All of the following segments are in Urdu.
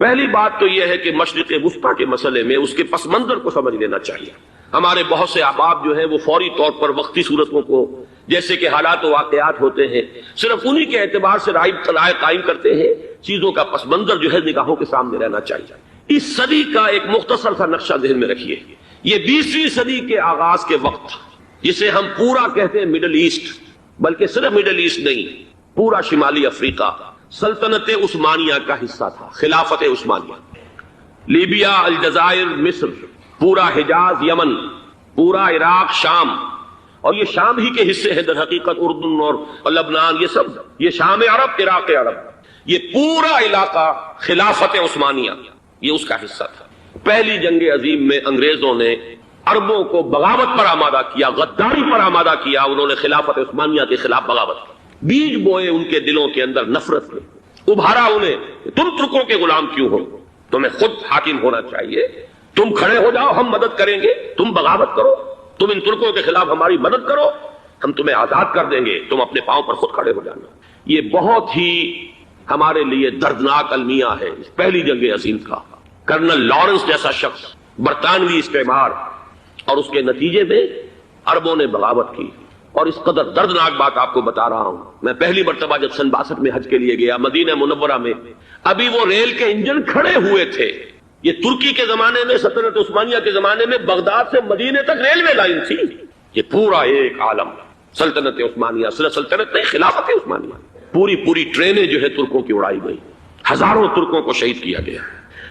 پہلی بات تو یہ ہے کہ مشرق وسطیٰ کے مسئلے میں اس کے پس منظر کو سمجھ لینا چاہیے. ہمارے بہت سے احباب جو ہیں وہ فوری طور پر وقتی صورتوں کو جیسے کہ حالات و واقعات ہوتے ہیں صرف انہی کے اعتبار سے رائے قائم کرتے ہیں. چیزوں کا پس منظر جو ہے نگاہوں کے سامنے رہنا چاہیے. اس صدی کا ایک مختصر سا نقشہ ذہن میں رکھیے. یہ 20ویں صدی کے آغاز کے وقت جسے ہم پورا کہتے ہیں مڈل ایسٹ، بلکہ صرف مڈل ایسٹ نہیں، پورا شمالی افریقہ سلطنت عثمانیہ کا حصہ تھا. خلافت عثمانیہ، لیبیا، الجزائر، مصر، پورا حجاز، یمن، پورا عراق، شام، اور یہ شام ہی کے حصے ہیں در حقیقت اردن اور لبنان، یہ شام عرب، عراق عرب، یہ پورا علاقہ خلافت عثمانیہ یہ اس کا حصہ تھا. پہلی جنگ عظیم میں انگریزوں نے عربوں کو بغاوت پر آمادہ کیا، غداری پر آمادہ کیا. انہوں نے خلافت عثمانیہ کے خلاف بغاوت کی، بیج بوئے ان کے دلوں کے اندر نفرت میں، ابھارا انہیں تم ترکوں کے غلام کیوں ہو، تمہیں خود حاکم ہونا چاہیے، تم کھڑے ہو جاؤ ہم مدد کریں گے، تم بغاوت کرو، تم ان ترکوں کے خلاف ہماری مدد کرو، ہم تمہیں آزاد کر دیں گے، تم اپنے پاؤں پر خود کھڑے ہو جانا. یہ بہت ہی ہمارے لیے دردناک المیہ ہے اس پہلی جنگ عظیم کا. کرنل لارنس جیسا شخص، برطانوی استعمار، اور اس کے نتیجے میں عربوں نے بغاوت کی. اور اس قدر دردناک بات آپ کو بتا رہا ہوں، میں پہلی مرتبہ جب سن 62 میں حج کے لیے گیا مدینہ منورہ میں، ابھی وہ ریل کے انجن کھڑے ہوئے تھے. یہ ترکی کے زمانے میں، سلطنت عثمانیہ کے زمانے میں بغداد سے مدینے تک ریلوے لائن تھی. یہ پورا ایک عالم سلطنت عثمانیہ، صرف سلطنت نہیں، خلافت عثمانیہ، پوری ٹرینیں جو ہے ترکوں کی اڑائی گئی، ہزاروں ترکوں کو شہید کیا گیا،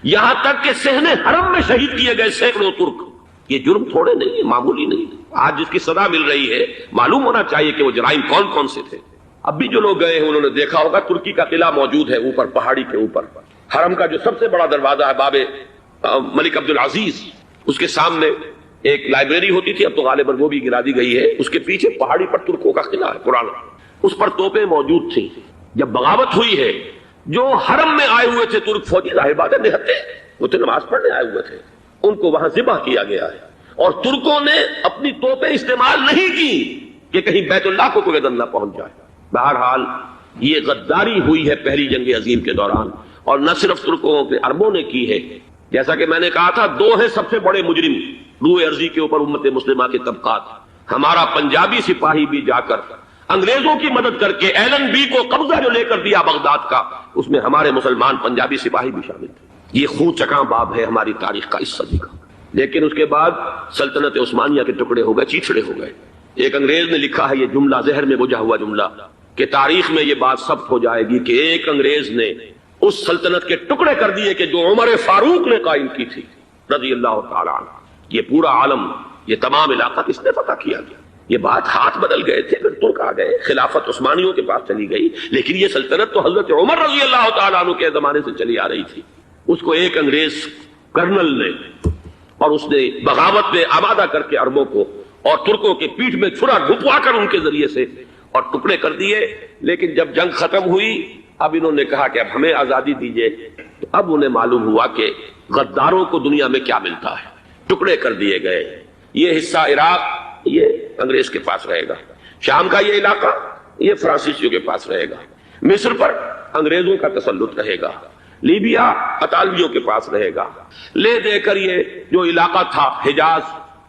یہاں تک کہ صحن حرم میں شہید کیے گئے سینکڑوں ترک. یہ جرم تھوڑے نہیں ہے، معمولی نہیں. آج جس کی سزا مل رہی ہے معلوم ہونا چاہیے کہ وہ جرائم کون کون سے تھے. اب بھی جو لوگ گئے ہیں انہوں نے دیکھا ہوگا ترکی کا قلعہ موجود ہے اوپر پہاڑی کے اوپر. حرم کا جو سب سے بڑا دروازہ ہے باب ملک عبد العزیز، اس کے سامنے ایک لائبریری ہوتی تھی، اب تو غالباً وہ بھی گرا دی گئی ہے. اس کے پیچھے پہاڑی پر ترکوں کا قلعہ ہے پرانا، اس پر توپیں موجود تھیں. جب بغاوت ہوئی ہے، جو حرم میں آئے ہوئے تھے ترک فوجی، ظاہر بات ہے نہتے، وہ تو نماز پڑھنے آئے ہوئے تھے، ان کو وہاں ذبح کیا گیا ہے. اور ترکوں نے اپنی توپیں استعمال نہیں کی کہ کہیں بیت اللہ کو کوئی اذن نہ پہنچ جائے. بہرحال یہ غداری ہوئی ہے پہلی جنگ عظیم کے دوران، اور نہ صرف ترکوں پہ عربوں نے کی ہے. جیسا کہ میں نے کہا تھا، دو ہیں سب سے بڑے مجرم روئے ارضی کے اوپر امت مسلمہ کے طبقات. ہمارا پنجابی سپاہی بھی جا کر انگریزوں کی مدد کر کے ایلن بی کو قبضہ جو لے کر دیا بغداد کا، اس میں ہمارے مسلمان پنجابی سپاہی بھی شامل تھے. یہ خون چکاں باب ہے ہماری تاریخ کا اس صدی کا. لیکن اس کے بعد سلطنت عثمانیہ کے ٹکڑے ہو گئے، چیچڑے ہو گئے. ایک انگریز نے لکھا ہے یہ جملہ، ذہن میں بجھا ہوا جملہ، کہ تاریخ میں یہ بات ثبت ہو جائے گی کہ ایک انگریز نے اس سلطنت کے ٹکڑے کر دیے کہ جو عمر فاروق نے قائم کی تھی رضی اللہ تعالی عنہ. یہ پورا عالم، یہ تمام علاقہ کس نے فتح کیا گیا؟ یہ بات ہاتھ بدل گئے تھے، پھر ترک آ گئے، خلافت عثمانیوں کے پاس چلی گئی، لیکن یہ سلطنت تو حضرت عمر رضی اللہ تعالیٰ عنہ کے زمانے سے چلی آ رہی تھی. اس کو ایک انگریز کرنل نے، اور اس نے بغاوت میں آمادہ کر کے عربوں کو اور ترکوں کے پیٹھ میں چھرا ڈھپوا کر ان کے ذریعے سے اور ٹکڑے کر دیے. لیکن جب جنگ ختم ہوئی، اب انہوں نے کہا کہ اب ہمیں آزادی دیجیے. تو اب انہیں معلوم ہوا کہ غداروں کو دنیا میں کیا ملتا ہے. ٹکڑے کر دیے گئے. یہ حصہ عراق یہ انگریز کے پاس رہے گا، شام کا یہ علاقہ یہ فرانسیسیوں کے پاس رہے گا، مصر پر انگریزوں کا تسلط رہے گا، لیبیا اطالویوں کے پاس رہے گا. لے دے کر یہ جو علاقہ تھا حجاز،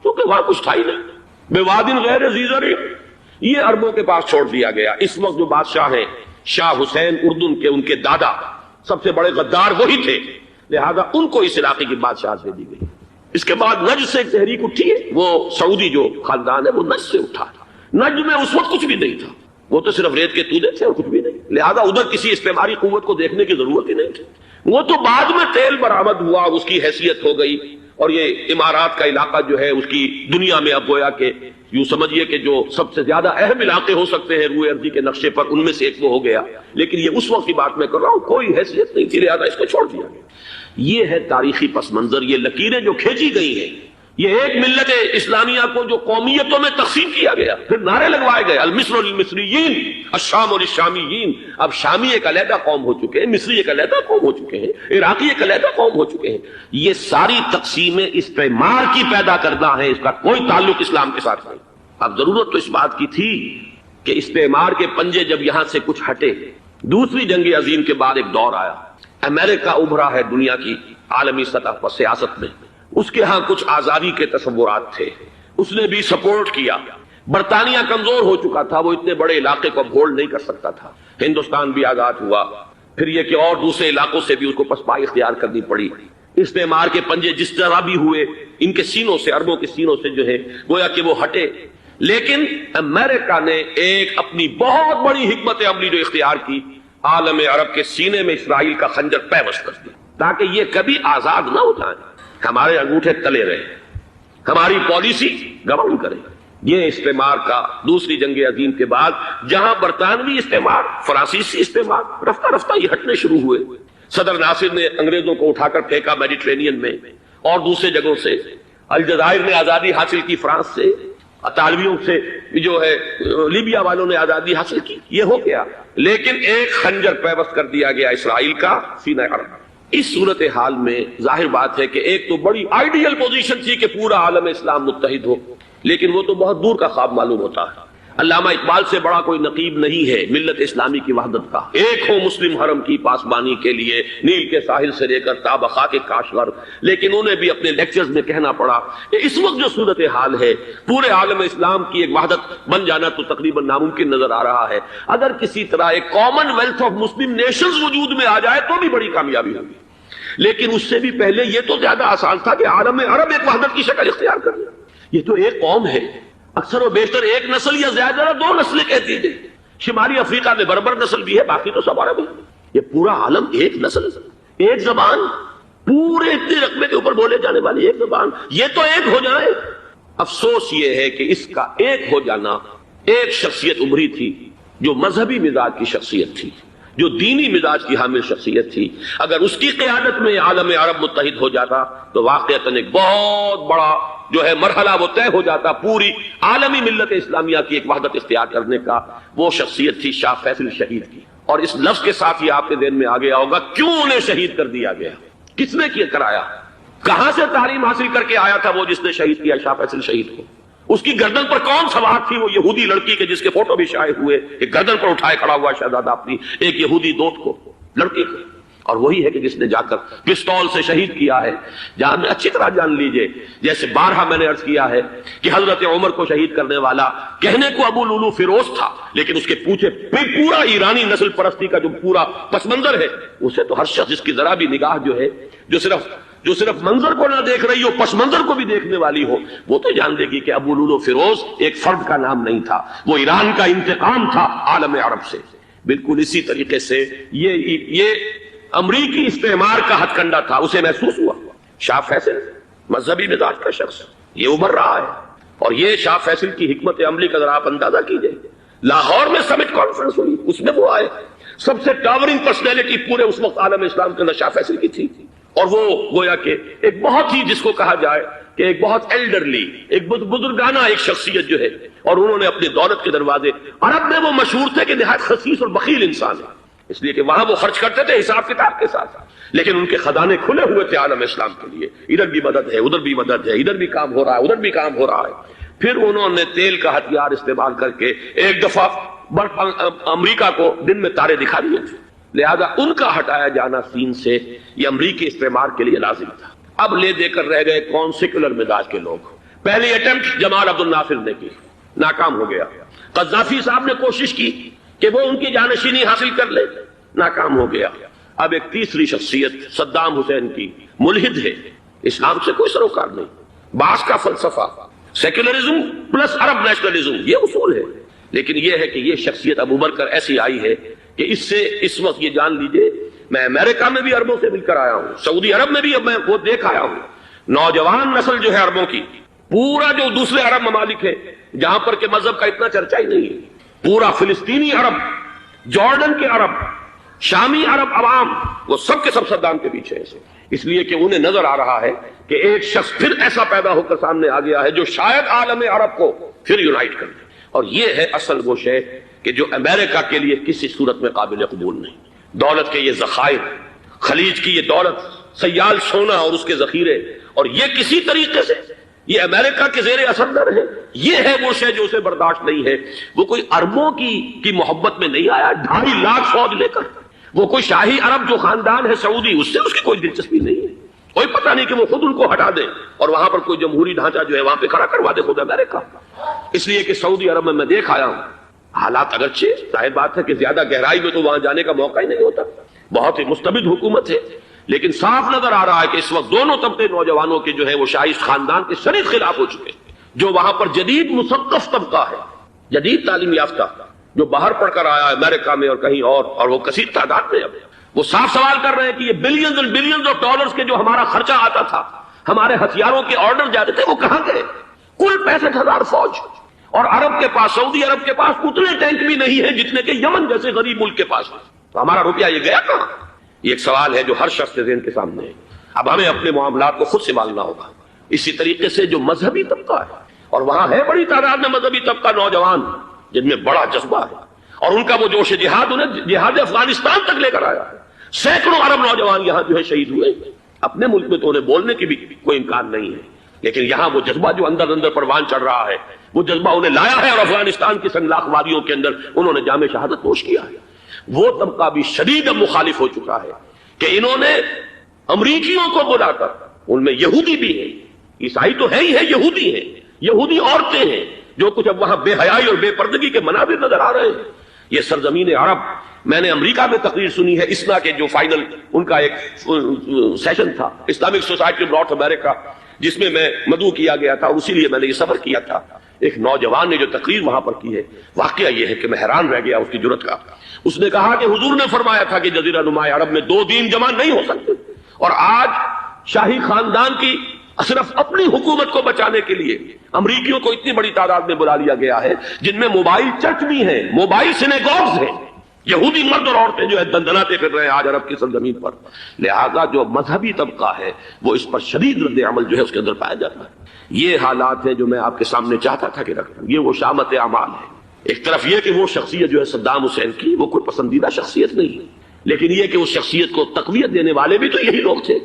کیونکہ وہاں کچھ تھا ہی نہیں، بوادن غیر ذی زرع، یہ عربوں کے پاس چھوڑ دیا گیا. اس وقت جو بادشاہ ہیں شاہ حسین اردن کے، ان کے دادا سب سے بڑے غدار وہی تھے، لہذا ان کو اس علاقے کی بادشاہت دے دی گئی. اس کے بعد نجد سے ایک تحریک اٹھی ہے، وہ سعودی جو خاندان ہے وہ نجد سے اٹھا. نجد میں اس وقت کچھ بھی نہیں تھا، وہ تو صرف ریت کے تودے تھے اور کچھ بھی نہیں، لہذا ادھر کسی استعماری قوت کو دیکھنے کی ضرورت ہی نہیں تھی. وہ تو بعد میں تیل برآمد ہوا، اس کی حیثیت ہو گئی، اور یہ امارات کا علاقہ جو ہے اس کی دنیا میں اب گویا کہ یوں سمجھیے کہ جو سب سے زیادہ اہم علاقے ہو سکتے ہیں روئے ارضی کے نقشے پر، ان میں سے ایک وہ ہو گیا. لیکن یہ اس وقت کی بات میں کر رہا ہوں، کوئی حیثیت نہیں تھی، لہذا اس کو چھوڑ دیا گیا. یہ ہے تاریخی پس منظر، یہ لکیریں جو کھینچی گئی ہیں. یہ ایک ملت اسلامیہ کو جو قومیتوں میں تقسیم کیا گیا، پھر نعرے لگوائے گئے المصر للمصریین الشام للشامیین. اب شامی ایک علیحدہ قوم ہو چکے ہیں، مصری ایک علیحدہ قوم ہو چکے ہیں، عراقی ایک علیحدہ قوم ہو چکے ہیں. یہ ساری تقسیمیں استعمار کی پیدا کرنا ہے، اس کا کوئی تعلق اسلام کے ساتھ نہیں. اب ضرورت تو اس بات کی تھی کہ استعمار کے پنجے جب یہاں سے کچھ ہٹے. دوسری جنگ عظیم کے بعد ایک دور آیا، امریکہ ابھرا ہے دنیا کی عالمی سطح پر سیاست میں، اس کے ہاں کچھ آزادی کے تصورات تھے، اس نے بھی سپورٹ کیا۔ برطانیہ کمزور ہو چکا تھا، وہ اتنے بڑے علاقے کو ہولڈ نہیں کر سکتا تھا۔ ہندوستان بھی آزاد ہوا، پھر یہ کہ اور دوسرے علاقوں سے بھی اس کو پسپائی اختیار کرنی پڑی۔ استعمار کے پنجے جس طرح بھی ہوئے، ان کے سینوں سے، عربوں کے سینوں سے جو ہے گویا کہ وہ ہٹے، لیکن امریکہ نے ایک اپنی بہت بڑی حکمت عملی جو اختیار کی، عالم عرب کے سینے میں اسرائیل کا خنجر پیوست کر دیا تاکہ یہ کبھی آزاد نہ ہو جائیں، ہمارے انگوٹھے تلے رہے، ہماری پالیسی گورن کرے۔ یہ استعمار کا دوسری جنگ عظیم کے بعد جہاں برطانوی استعمار، فرانسیسی استعمار رفتہ رفتہ یہ ہٹنے شروع ہوئے۔ صدر ناصر نے انگریزوں کو اٹھا کر پھینکا میڈیٹرینین میں اور دوسرے جگہوں سے، الجزائر نے آزادی حاصل کی فرانس سے، اطالویوں سے جو ہے لیبیا والوں نے آزادی حاصل کی، یہ ہو گیا، لیکن ایک خنجر پیوست کر دیا گیا اسرائیل کا سینہ عرب۔ اس صورتحال میں ظاہر بات ہے کہ ایک تو بڑی آئیڈیل پوزیشن تھی کہ پورا عالم اسلام متحد ہو، لیکن وہ تو بہت دور کا خواب معلوم ہوتا ہے۔ علامہ اقبال سے بڑا کوئی نقیب نہیں ہے ملت اسلامی کی وحدت کا۔ ایک ہو مسلم حرم کی پاسبانی کے لیے، نیل کے ساحل سے لے کر تا بخاک کاشغر، لیکن انہیں بھی اپنے لیکچرز میں کہنا پڑا کہ اس وقت جو صورتحال ہے پورے عالم اسلام کی ایک وحدت بن جانا تو تقریباً ناممکن نظر آ رہا ہے۔ اگر کسی طرح ایک common wealth of Muslim nations وجود میں آ جائے تو بھی بڑی کامیابی ہوگی، لیکن اس سے بھی پہلے یہ تو زیادہ آسان تھا کہ عالم عرب ایک وحدت کی شکل اختیار کر لے۔ یہ تو ایک قوم ہے، اکثر و بیشتر ایک نسل یا زیادہ دو نسلیں کہتی ہیں۔ شمالی افریقہ میں بربر نسل بھی ہے، باقی تو سب عرب ہے۔ یہ پورا عالم ایک نسل، ایک زبان، پورے اتنے رقبے کے اوپر بولے جانے والی ایک زبان، یہ تو ایک ہو جائے۔ افسوس یہ ہے کہ اس کا ایک ہو جانا، ایک شخصیت ابھری تھی جو مذہبی مزاج کی شخصیت تھی، جو دینی مزاج کی حامل شخصیت تھی، اگر اس کی قیادت میں عالم عرب متحد ہو جاتا تو واقعتاً ایک بہت بڑا جو ہے مرحلہ وہ طے ہو جاتا پوری عالمی ملت اسلامیہ کی ایک وحدت اختیار کرنے کا۔ وہ شخصیت تھی شاہ فیصل شہید کی، اور اس لفظ کے ساتھ یہ آپ کے ذہن میں آ گیا ہوگا کیوں انہیں شہید کر دیا گیا، کس نے کیا کرایا، کہاں سے تعلیم حاصل کر کے آیا تھا وہ جس نے شہید کیا شاہ فیصل شہید کو، اس کی گردن پر کون سوار تھی، وہ یہودی لڑکی کے جس کے فوٹو بھی شائع ہوئے، ایک گردن پر اٹھائے کھڑا ہوا شہزادہ اپنی ایک یہودی دوست کو، لڑکی کو، اور وہی ہے کہ جس نے جا کر پستول سے شہید کیا ہے۔ جان اچھی طرح جان لیجئے، جیسے بارہا میں نے عرض کیا ہے کہ حضرت عمر کو شہید کرنے والا کہنے کو ابو لولو فیروز تھا، لیکن اس کے پیچھے پورا ایرانی نسل پرستی کا جو پورا پس منظر ہے، اسے تو ہر شخص جس کی ذرا بھی نگاہ جو ہے جو صرف منظر کو نہ دیکھ رہی ہو، پس منظر کو بھی دیکھنے والی ہو، وہ تو جان دے گی کہ ابو لولو فیروز ایک فرد کا نام نہیں تھا، وہ ایران کا انتقام تھا عالم عرب سے۔ بالکل اسی طریقے سے یہ امریکی استعمار کا ہتھ کنڈا تھا، اسے محسوس ہوا۔ شاہ فیصل مذہبی مزاج کا شخص، یہ ابھر رہا ہے، اور یہ شاہ فیصل کی حکمت عملی کا ذرا آپ اندازہ کیجئے۔ لاہور میں سمٹ کانفرنس ہوئی، اس میں وہ آئے، سب سے ٹاورنگ پرسنالٹی پورے اس وقت عالم اسلام کے اندر شاہ فیصل کی تھی، اور وہ گویا کہ ایک بہت ہی جس کو کہا جائے کہ ایک بہت ایلڈرلی، ایک بزرگانہ ایک شخصیت جو ہے، اور انہوں نے اپنے دولت کے دروازے، عرب میں وہ مشہور تھے کہ نہایت خسیس اور بخیل انسان ہے، اس لیے کہ وہاں وہ خرچ کرتے تھے حساب کتاب کے ساتھ، لیکن ان کے خزانے کھلے ہوئے تھے عالم اسلام کے لیے، ادھر بھی مدد ہے، ادھر بھی مدد ہے، ادھر بھی کام ہو رہا ہے، ادھر بھی کام ہو رہا ہے۔ پھر انہوں نے تیل کا ہتھیار استعمال کر کے ایک دفعہ امریکہ کو دن میں تارے دکھا دیے تھے، لہذا ان کا ہٹایا جانا سین سے یہ امریکی استعمار کے لیے لازم تھا۔ اب لے دے کر رہ گئے کون؟ سیکولر مزاج کے لوگ۔ پہلی اٹمپٹ جمال عبد الناصر نے کی، ناکام ہو گیا۔ قذافی صاحب نے کوشش کی کہ وہ ان کی جانشینی حاصل کر لے، ناکام ہو گیا۔ اب ایک تیسری شخصیت صدام حسین کی، ملحد ہے، اسلام سے کوئی سروکار نہیں، باس کا فلسفہ، سیکولرزم پلس عرب نیشنلزم، یہ اصول ہے، لیکن یہ ہے کہ یہ شخصیت ابو ابھر کر ایسی آئی ہے کہ اس سے اس وقت یہ جان لیجئے، میں امریکہ میں بھی عربوں سے مل کر آیا ہوں، سعودی عرب میں بھی اب میں وہ دیکھ آیا ہوں، نوجوان نسل جو ہے عربوں کی، پورا جو دوسرے عرب ممالک ہے جہاں پر کہ مذہب کا اتنا چرچا ہی نہیں ہے، پورا فلسطینی عرب، جارڈن کے عرب، شامی عرب عوام، وہ سب کے سب صدام کے پیچھے ہیں، اس لیے کہ انہیں نظر آ رہا ہے کہ ایک شخص پھر ایسا پیدا ہو کر سامنے آ گیا ہے جو شاید عالم عرب کو پھر یونائٹ کر دے، اور یہ ہے اصل وہ شے کہ جو امریکہ کے لیے کسی صورت میں قابل قبول نہیں۔ دولت کے یہ ذخائر، خلیج کی یہ دولت، سیال سونا اور اس کے ذخیرے، اور یہ کسی طریقے سے یہ امریکہ کے زیر اثر نہ رہے، یہ ہے وہ شے جو اسے برداشت نہیں ہے۔ وہ کوئی اربوں کی محبت میں نہیں آیا، 2.5 لاکھ فوج لے کر وہ کوئی شاہی عرب جو خاندان ہے سعودی، اس سے اس کی کوئی دلچسپی نہیں ہے، کوئی پتہ نہیں کہ وہ خود ان کو ہٹا دیں اور وہاں پر کوئی جمہوری ڈھانچہ جو ہے وہاں پہ کھڑا کروا دے خود امریکہ۔ اس لیے کہ سعودی عرب میں دیکھ آیا ہوں حالات، اگرچہ ظاہر بات ہے کہ زیادہ گہرائی میں تو وہاں جانے کا موقع ہی نہیں ہوتا، بہت ہی مستبد حکومت ہے، لیکن صاف نظر آ رہا ہے کہ اس وقت دونوں طبقے نوجوانوں کے جو ہے وہ شاہی خاندان کے شدید خلاف ہو چکے ہیں۔ جو وہاں پر جدید مثقف طبقہ ہے، جدید تعلیم یافتہ، جو باہر پڑھ کر آیا ہے امریکہ میں اور کہیں اور وہ کثیر تعداد میں، اب وہ صاف سوال کر رہے ہیں کہ یہ بلینز اور بلینز آف ڈالرز کے جو ہمارا خرچہ آتا تھا، ہمارے ہتھیاروں کے آرڈر جاتے تھے، وہ کہاں گئے؟ کل 65,000 فوج، اور عرب کے پاس، سعودی عرب کے پاس اتنے ٹینک بھی نہیں ہیں جتنے کہ یمن جیسے غریب ملک کے پاس ہے، تو ہمارا روپیہ یہ گیا کہاں؟ یہ ایک سوال ہے جو ہر شخص کے ذہن کے سامنے ہے۔ اب ہمیں اپنے معاملات کو خود سنبھالنا ہوگا۔ اسی طریقے سے جو مذہبی طبقہ ہے، اور وہاں ہے بڑی تعداد میں مذہبی طبقہ نوجوان جن میں بڑا جذبہ ہے، اور ان کا وہ جوش جہاد انہیں جہاد افغانستان تک لے کر آیا ہے۔ سینکڑوں عرب نوجوان یہاں جو ہے شہید ہوئے، اپنے ملک میں تو انہیں بولنے کی بھی کوئی امکان نہیں ہے، لیکن یہاں وہ جذبہ جو اندر اندر پروان چڑھ رہا ہے، وہ جذبہ انہیں لایا ہے، اور افغانستان کی سنگلاخ وادیوں کے اندر انہوں نے جام شہادت نوش کیا ہے۔ وہ طبقہ بھی شدید اب مخالف ہو چکا ہے کہ انہوں نے امریکیوں کو بلا کر، ان میں یہودی بھی ہیں، عیسائی تو ہے ہی ہے، یہودی ہیں، یہودی عورتیں ہیں، جو کچھ اب وہاں بے حیائی اور بے پردگی کے مناظر نظر آ رہے ہیں۔ یہ سرزمین عرب، میں نے امریکہ میں تقریر سنی ہے، اسنا کے جو فائنل ان کا ایک سیشن تھا، اسلامک سوسائٹی آف نارتھ امریکہ، جس میں میں مدعو کیا گیا تھا، اور اسی لیے میں نے یہ سفر کیا تھا۔ ایک نوجوان نے جو تقریر وہاں پر کی ہے، واقعہ یہ ہے کہ میں حیران رہ گیا اس کی جرأت کا۔ اس نے کہا کہ حضور نے فرمایا تھا کہ جزیرہ نما عرب میں 2 دین جمع نہیں ہو سکتے، اور آج شاہی خاندان کی صرف اپنی حکومت کو بچانے کے لیے امریکیوں کو اتنی بڑی تعداد میں بلا لیا گیا ہے، جن میں موبائل چرچ بھی ہیں، موبائل سینیگوگز ہیں، یہودی مرد اور عورتیں جو ہے دندناتے پھر رہے ہیں آج عرب کی سرزمین پر۔ لہذا جو مذہبی طبقہ ہے وہ اس پر شدید رد عمل جو ہے اس کے اندر پایا جاتا ہے۔ یہ حالات ہیں جو میں آپ کے سامنے چاہتا تھا کہ رکھوں۔ یہ وہ شامت اعمال ہے۔ ایک طرف یہ کہ وہ شخصیت جو ہے صدام حسین کی، وہ کوئی پسندیدہ شخصیت نہیں، لیکن یہ کہ اس شخصیت کو تقویت دینے والے بھی تو یہی لوگ تھے۔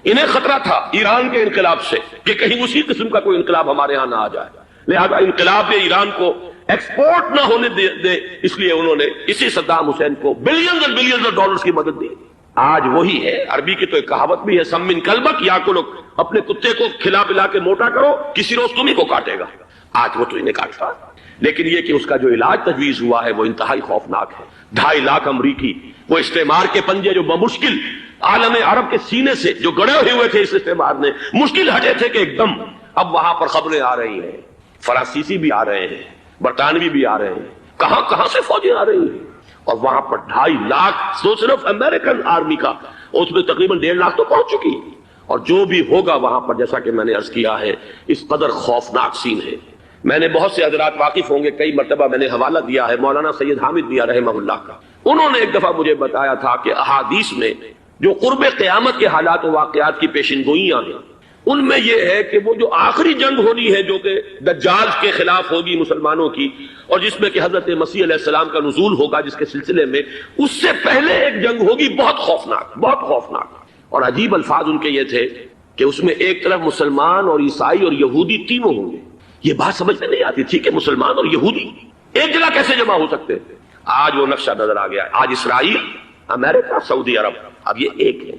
انہیں خطرہ تھا ایران کے انقلاب سے کہ کہیں اسی قسم کا کوئی انقلاب ہمارے ہاں نہ آ جائے، لہذا انقلاب ایران کو ایکسپورٹ نہ ہونے دے، اس لیے انہوں نے اسی صدام حسین کو بلینز اور بلینز آف ڈالرز کی مدد دی۔ آج وہی ہے، عربی کی تو ایک کہاوت بھی ہے، سمن کلبک، یا کو لوگ اپنے کتے کو کھلا پلا کے موٹا کرو، کسی روز تمہیں کو کاٹے گا۔ آج وہ تو انہیں کاٹتا، لیکن یہ کہ اس کا جو علاج تجویز ہوا ہے وہ انتہائی خوفناک ہے۔ 2.5 لاکھ امریکی وہ استعمار کے پنجے جو بمشکل عالم عرب کے سینے سے جو گڑے ہوئے تھے اس استعمار نے، مشکل ہٹے تھے کہ ایک دم اب وہاں پر خبریں آ رہی ہیں، فرانسیسی بھی آ رہے ہیں، برطانوی بھی آ رہے ہیں، کہاں کہاں سے فوجیں آ رہی ہیں، اور وہاں پر 2.5 لاکھ تو صرف امریکن آرمی کا، اس میں تقریباً 1.5 لاکھ تو پہنچ چکی ہے، اور جو بھی ہوگا وہاں پر جیسا کہ میں نے عرض کیا ہے اس قدر خوفناک سین ہے۔ میں نے بہت سے حضرات واقف ہوں گے، کئی مرتبہ میں نے حوالہ دیا ہے مولانا سید حامد میاں رحمہ اللہ کا، انہوں نے ایک دفعہ مجھے بتایا تھا کہ احادیث میں جو قرب قیامت کے حالات و واقعات کی پیشن گوئیاں ہیں، ان میں یہ ہے کہ وہ جو آخری جنگ ہونی ہے جو کہ دجال کے خلاف ہوگی مسلمانوں کی، اور جس میں کہ حضرت مسیح علیہ السلام کا نزول ہوگا، جس کے سلسلے میں اس سے پہلے ایک جنگ ہوگی بہت خوفناک، بہت خوفناک۔ اور عجیب الفاظ ان کے یہ تھے کہ اس میں ایک طرف مسلمان اور عیسائی اور یہودی تینوں ہوں گے۔ یہ بات سمجھ میں نہیں آتی تھی کہ مسلمان اور یہودی ایک جگہ کیسے جمع ہو سکتے ہیں۔ آج وہ نقشہ نظر آ گیا، آج اسرائیل، امریکہ، سعودی عرب اب یہ ایک ہے،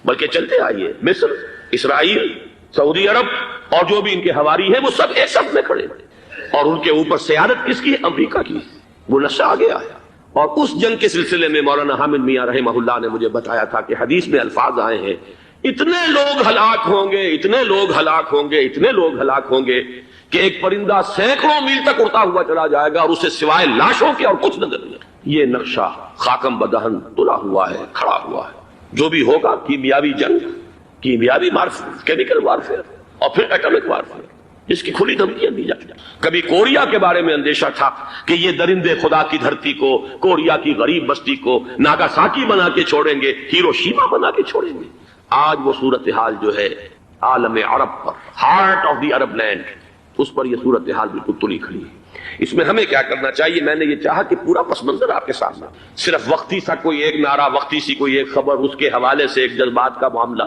بلکہ چلتے آئیے مصر، اسرائیل، سعودی عرب اور جو بھی ان کے حواری ہیں وہ سب ایک سب میں کھڑے ہیں، اور ان کے اوپر سیادت کس کی؟ امریکہ کی۔ وہ نقشہ آ گیا ہے۔ اور اس جنگ کے سلسلے میں مولانا حامد میاں رحمہ اللہ نے مجھے بتایا تھا کہ حدیث میں الفاظ آئے ہیں، اتنے لوگ ہلاک ہوں گے، اتنے لوگ ہلاک ہوں گے، اتنے لوگ ہلاک ہوں گے کہ ایک پرندہ سینکڑوں میل تک اڑتا ہوا چلا جائے گا اور اسے سوائے لاشوں کے اور کچھ نظر نہیں۔ یہ نقشہ خاکم بدہن تلا ہوا ہے، کھڑا ہوا ہے۔ جو بھی ہوگا کیمیاوی جنگ، کیمیاوی وارفیئر، کیمیکل وارفیئر، اور پھر ایٹمک وارفیئر، جس کی کھلی دھمکیاں دی جاتی ہیں۔ کبھی کوریا کے بارے میں اندیشہ تھا کہ یہ درندے خدا کی دھرتی کو، کوریا کی غریب بستی کو ناگاساکی بنا کے چھوڑیں گے، ہیروشیما بنا کے چھوڑیں گے۔ آج وہ صورتحال جو ہے عالم عرب پر، heart of the Arab land, اس پر یہ صورتحال بالکل تلی کھڑی ہے۔ اس میں ہمیں کیا کرنا چاہیے؟ میں نے یہ چاہا کہ پورا پس منظر آپ کے سامنے، صرف وقتی سا کوئی ایک نعرہ، وقتی سی کوئی ایک خبر، اس کے حوالے سے ایک جذبات کا معاملہ،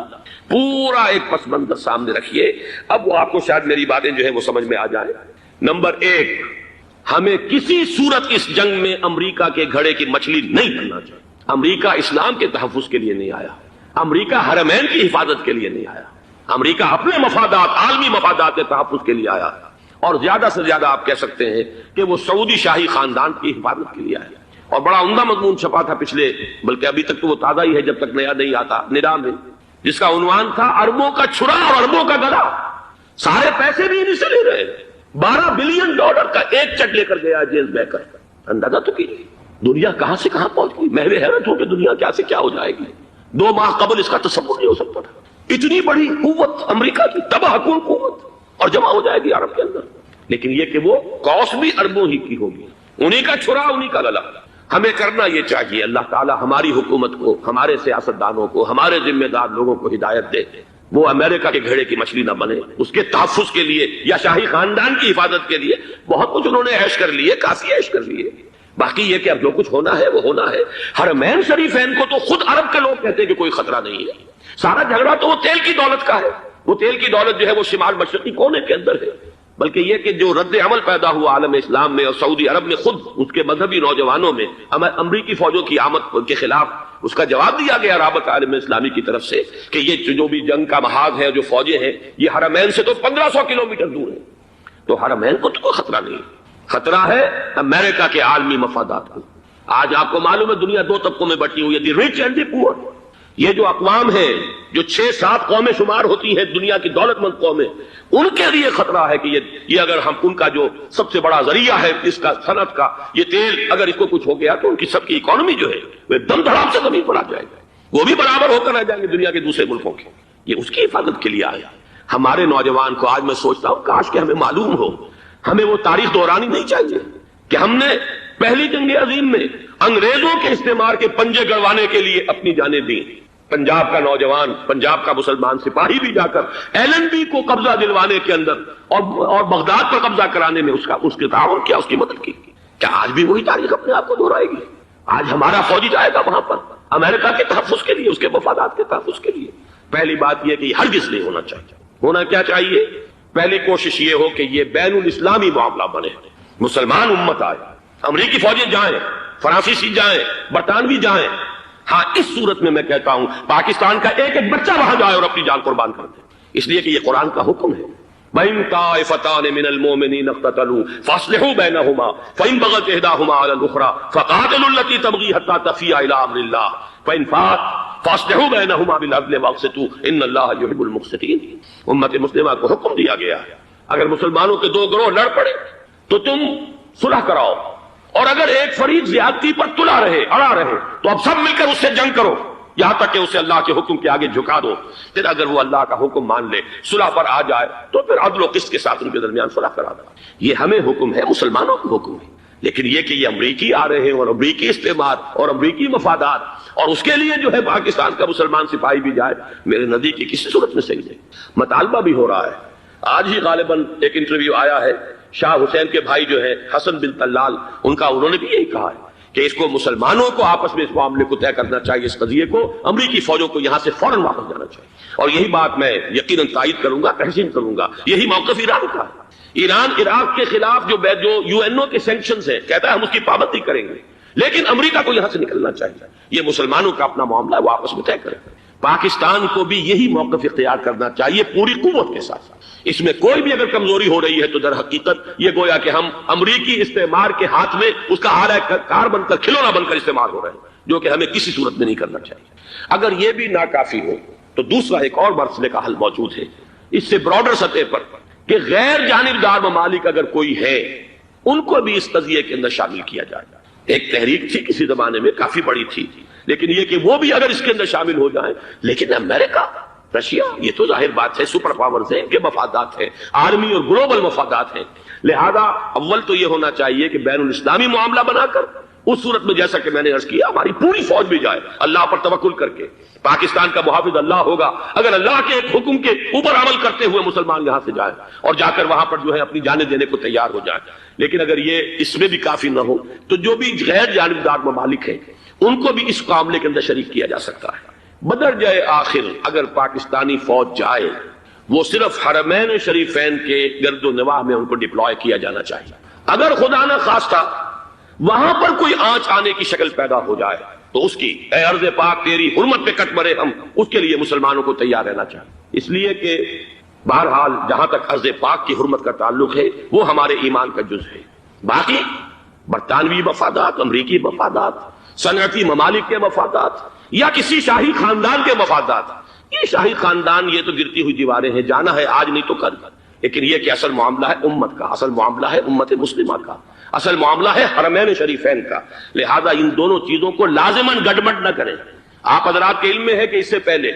پورا ایک پس منظر سامنے رکھیے۔ اب وہ آپ کو شاید میری باتیں جو ہے وہ سمجھ میں آ جائے۔ نمبر 1، ہمیں کسی صورت اس جنگ میں امریکہ کے گھڑے کی مچھلی نہیں بننا چاہیے۔ امریکہ اسلام کے تحفظ کے لیے نہیں آیا، امریکہ حرمین کی حفاظت کے لیے نہیں آیا، امریکہ اپنے مفادات، عالمی مفادات کے تحفظ کے لیے آیا، اور زیادہ سے زیادہ آپ کہہ سکتے ہیں کہ وہ سعودی شاہی خاندان کی حفاظت کے لیے آیا۔ اور بڑا عمدہ مضمون چھپا تھا پچھلے، بلکہ ابھی تک تو وہ تازہ ہی ہے جب تک نیا نہیں آتا، ندا میں، جس کا عنوان تھا اربوں کا چھرا اور اربوں کا گلا۔ سارے پیسے بھی انہیں سے لے رہے ہیں۔ $12 بلین کا ایک چیک لے کر گیا جیمز بیکر۔ اندازہ تو کیجیے دنیا کہاں سے کہاں پہنچ گئی، محو حیرت ہو کہ دنیا کیا سے کیا ہو جائے گی۔ 2 ماہ قبل اس کا تصور نہیں ہو سکتا تھا، اتنی بڑی قوت امریکہ کی، تباہ کن قوت، اور جمع ہو جائے گی عرب کے اندر۔ لیکن یہ کہ وہ کوس بھی اربوں ہی کی ہوگی، انہی کا چھرا انہی کا گلا۔ ہمیں کرنا یہ چاہیے، اللہ تعالی ہماری حکومت کو، ہمارے سیاستدانوں کو، ہمارے ذمہ دار لوگوں کو ہدایت دے، وہ امریکہ کے گھیڑے کی مچھلی نہ بنے۔ اس کے تحفظ کے لیے یا شاہی خاندان کی حفاظت کے لیے بہت کچھ انہوں نے عیش کر لیے، کافی عیش کر لیے۔ باقی یہ کہ اب جو کچھ ہونا ہے وہ ہونا ہے۔ حرمین شریفین کو تو خود عرب کے لوگ کہتے ہیں کہ کوئی خطرہ نہیں ہے۔ سارا جھگڑا تو وہ تیل کی دولت کا ہے، وہ تیل کی دولت جو ہے وہ شمال مشرقی کونے کے اندر ہے۔ بلکہ یہ کہ جو رد عمل پیدا ہوا عالم اسلام میں اور سعودی عرب میں، خود اس کے مذہبی نوجوانوں میں امریکی فوجوں کی آمد کے خلاف اس کا جواب دیا گیا رابطہ عالم اسلامی کی طرف سے کہ یہ جو بھی جنگ کا محاذ ہے، جو فوجیں ہیں، یہ حرمین سے تو 1500 کلومیٹر دور ہے، تو حرمین کو تو کوئی خطرہ نہیں، خطرہ ہے امریکہ کے عالمی مفادات کو۔ آج آپ کو معلوم ہے دنیا 2 طبقوں میں بٹی ہوئی ہے، دی رچ اینڈ دی پور۔ یہ جو اقوام ہیں، جو 6-7 قومیں شمار ہوتی ہیں دنیا کی دولت مند قومیں، ان کے لیے خطرہ ہے کہ یہ اگر ہم ان کا جو سب سے بڑا ذریعہ ہے اس کا صنعت کا، یہ تیل، اگر اس کو کچھ ہو گیا تو ان کی سب کی اکانومی جو ہے وہ دم دھڑام سے زمین پر آ جائے گا، وہ بھی برابر ہو کر آ جائیں گے دنیا کے دوسرے ملکوں کے۔ یہ اس کی حفاظت کے لیے آیا۔ ہمارے نوجوان کو آج میں سوچتا ہوں کاش کہ ہمیں معلوم ہو، ہمیں وہ تاریخ دہرانی نہیں چاہیے کہ ہم نے پہلی جنگ عظیم میں انگریزوں کے استعمار کے پنجے گڑوانے کے لیے اپنی جانیں دیں۔ پنجاب کا نوجوان، پنجاب کا مسلمان سپاہی بھی جا کر ایلن بی کو قبضہ دلوانے کے اندر اور بغداد پر قبضہ کرانے میں اس کے تعاون کیا، اس کی مدد کی۔ کیا آج بھی وہی تاریخ اپنے آپ کو دہرائے گی؟ آج ہمارا فوجی جائے گا وہاں پر امریکہ کے تحفظ کے لیے، اس کے مفادات کے تحفظ کے لیے؟ پہلی بات یہ کہ یہ ہرگز نہیں ہونا چاہیے۔ ہونا کیا چاہیے؟ پہلی کوشش یہ ہو کہ یہ بین الاسلامی معاملہ بنے، مسلمان امت آئے، امریکی فوجیں جائیں، فرانسیسی جائیں، برطانوی جائیں۔ ہاں اس صورت میں کہتا ہوں پاکستان کا ایک ایک بچہ وہاں جائے اور اپنی جان قربان کر دے، اس لیے کہ یہ قرآن کا حکم ہے۔ وَإِن طَائِفَتَانِ مِنَ الْمُؤْمِنِينَ اقْتَتَلُوا فَأَصْلِحُوا بَيْنَهُمَا فَإِن بَغَتْ إِحْدَاهُمَا عَلَى الْأُخْرَى فَقَاتِلُوا الَّتِي تَبْغِي حَتَّى تَفِيءَ إِلَىٰ أَمْرِ اللَّهِ فَإِن فَاءَتْ فَأَصْلِحُوا بَيْنَهُمَا بِالْعَدْلِ وَأَقْسِطُوا إِنَّ اللَّهَ يُحِبُّ الْمُقْسِطِينَ۔ امت مسلمہ کو حکم دیا گیا ہے اگر مسلمانوں کے 2 گروہ لڑ پڑے تو تم صلح کراؤ، اور اگر ایک فریق زیادتی پر تلا رہے، اڑا رہے، تو اب سب مل کر اس سے جنگ کرو یہاں تک کہ اسے اللہ کے حکم کے آگے جھکا دو۔ پھر اگر وہ اللہ کا حکم مان لے، صلح پر آ جائے، تو پھر عدل و قسط کے ساتھ ان کے درمیان صلح کرا دو۔ یہ ہمیں حکم ہے، مسلمانوں کو حکم ہے۔ لیکن یہ کہ یہ امریکی آ رہے ہیں اور امریکی استعمار اور امریکی مفادات، اور اس کے لیے جو ہے پاکستان کا مسلمان سپاہی بھی جائے، میرے نزدیک کی کسی صورت میں صحیح نہیں۔ مطالبہ بھی ہو رہا ہے، آج ہی غالباً ایک انٹرویو آیا ہے، شاہ حسین کے بھائی جو ہے حسن بن طلال، انہوں نے بھی یہی کہا ہے کہ اس کو مسلمانوں کو آپس میں اس معاملے کو طے کرنا چاہیے، اس قضیے کو، امریکی فوجوں کو یہاں سے فوراً واپس جانا چاہیے۔ اور یہی بات میں یقیناً تائید کروں گا، تحسین کروں گا، یہی موقف ایران کا ہے۔ ایران عراق کے خلاف جو UN کے سینکشنز ہیں، کہتا ہے ہم اس کی پابندی کریں گے، لیکن امریکہ کو یہاں سے نکلنا چاہیے۔ یہ مسلمانوں کا اپنا معاملہ ہے، وہ آپس میں طے کریں۔ پاکستان کو بھی یہی موقف اختیار کرنا چاہیے پوری قوت کے ساتھ۔ اس میں کوئی بھی اگر کمزوری ہو رہی ہے تو در حقیقت یہ گویا کہ ہم امریکی استعمار کے ہاتھ میں اس کا آلہ کار بن کر، کھلونا بن کر استعمال ہو رہے ہیں، جو کہ ہمیں کسی صورت میں نہیں کرنا چاہیے۔ اگر یہ بھی ناکافی ہو تو دوسرا ایک اور مسئلے کا حل موجود ہے، اس سے براڈر سطح پر، کہ غیر جانبدار ممالک اگر کوئی ہے ان کو بھی اس قضیے کے اندر شامل کیا جائے۔ ایک تحریک تھی کسی زمانے میں، کافی بڑی تھی، لیکن یہ کہ وہ بھی اگر اس کے اندر شامل ہو جائیں۔ لیکن امریکہ، رشیا، یہ تو ظاہر بات ہے سپر پاورز ہیں، ان کے مفادات ہیں، عالمی اور گلوبل مفادات ہیں، لہذا اول تو یہ ہونا چاہیے کہ بین الاسلامی معاملہ بنا کر، اس صورت میں جیسا کہ میں نے عرض کیا ہماری پوری فوج بھی جائے اللہ پر توکل کر کے۔ پاکستان کا محافظ اللہ ہوگا، اگر اللہ کے ایک حکم کے اوپر عمل کرتے ہوئے مسلمان یہاں سے جائیں اور جا کر وہاں پر جو ہے اپنی جانیں دینے کو تیار ہو جائیں۔ لیکن اگر یہ اس میں بھی کافی نہ ہو تو جو بھی غیر جانبدار ممالک ہیں ان کو بھی اس معاملے کے اندر شریک کیا جا سکتا ہے۔ بدر جائے آخر اگر پاکستانی فوج جائے، وہ صرف حرمین شریفین کے گرد و نواح میں ان کو ڈپلوائے کیا جانا چاہیے۔ اگر خدا نہ خواستہ وہاں پر کوئی آنچ آنے کی شکل پیدا ہو جائے، تو اس کی اے ارض پاک تیری حرمت پہ کٹ مرے ہم، اس کے لیے مسلمانوں کو تیار رہنا چاہیے، اس لیے کہ بہرحال جہاں تک ارض پاک کی حرمت کا تعلق ہے وہ ہمارے ایمان کا جز ہے۔ باقی برطانوی مفادات، امریکی مفادات، صنعتی ممالک کے مفادات یا کسی شاہی خاندان کے مفادات، یہ شاہی خاندان یہ تو گرتی ہوئی دیواریں ہیں، جانا ہے آج نہیں تو کل، لیکن یہ کہ اصل معاملہ ہے امت کا، اصل معاملہ ہے امت مسلمہ کا، اصل معاملہ ہے حرمین شریفین کا، لہذا ان دونوں چیزوں کو لازماً گڑبڑ نہ کریں۔ آپ حضرات کے علم میں ہے کہ اس سے پہلے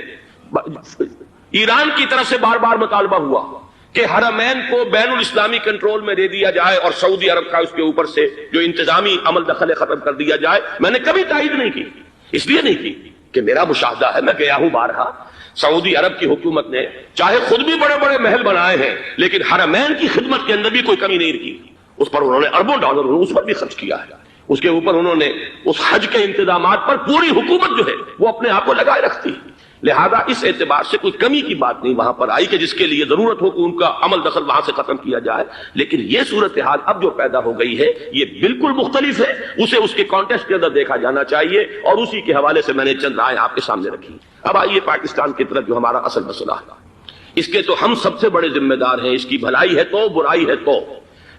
ایران کی طرف سے بار بار مطالبہ ہوا کہ حرمین کو بین الاسلامی کنٹرول میں دے دیا جائے اور سعودی عرب کا اس کے اوپر سے جو انتظامی عمل دخل ختم کر دیا جائے۔ میں نے کبھی تائید نہیں کی، اس لیے نہیں کی کہ میرا مشاہدہ ہے، میں گیا ہوں بارہا، سعودی عرب کی حکومت نے چاہے خود بھی بڑے بڑے محل بنائے ہیں لیکن حرمین کی خدمت کے اندر بھی کوئی کمی نہیں کی، اس پر انہوں نے اربوں ڈالر اس پر بھی خرچ کیا ہے، اس کے اوپر انہوں نے اس حج کے انتظامات پر پوری حکومت جو ہے وہ اپنے آپ کو لگائے رکھتی ہے، لہذا اس اعتبار سے کوئی کمی کی بات نہیں وہاں پر آئی کہ جس کے لیے ضرورت ہو کہ ان کا عمل دخل وہاں سے ختم کیا جائے، لیکن یہ صورتحال اب جو پیدا ہو گئی ہے یہ بالکل مختلف ہے، اسے اس کے کانٹیکسٹ کے اندر دیکھا جانا چاہیے اور اسی کے حوالے سے میں نے چند رائے آپ کے سامنے رکھی۔ اب آئیے پاکستان کی طرف جو ہمارا اصل مسئلہ ہے، اس کے تو ہم سب سے بڑے ذمہ دار ہیں، اس کی بھلائی ہے تو برائی ہے تو،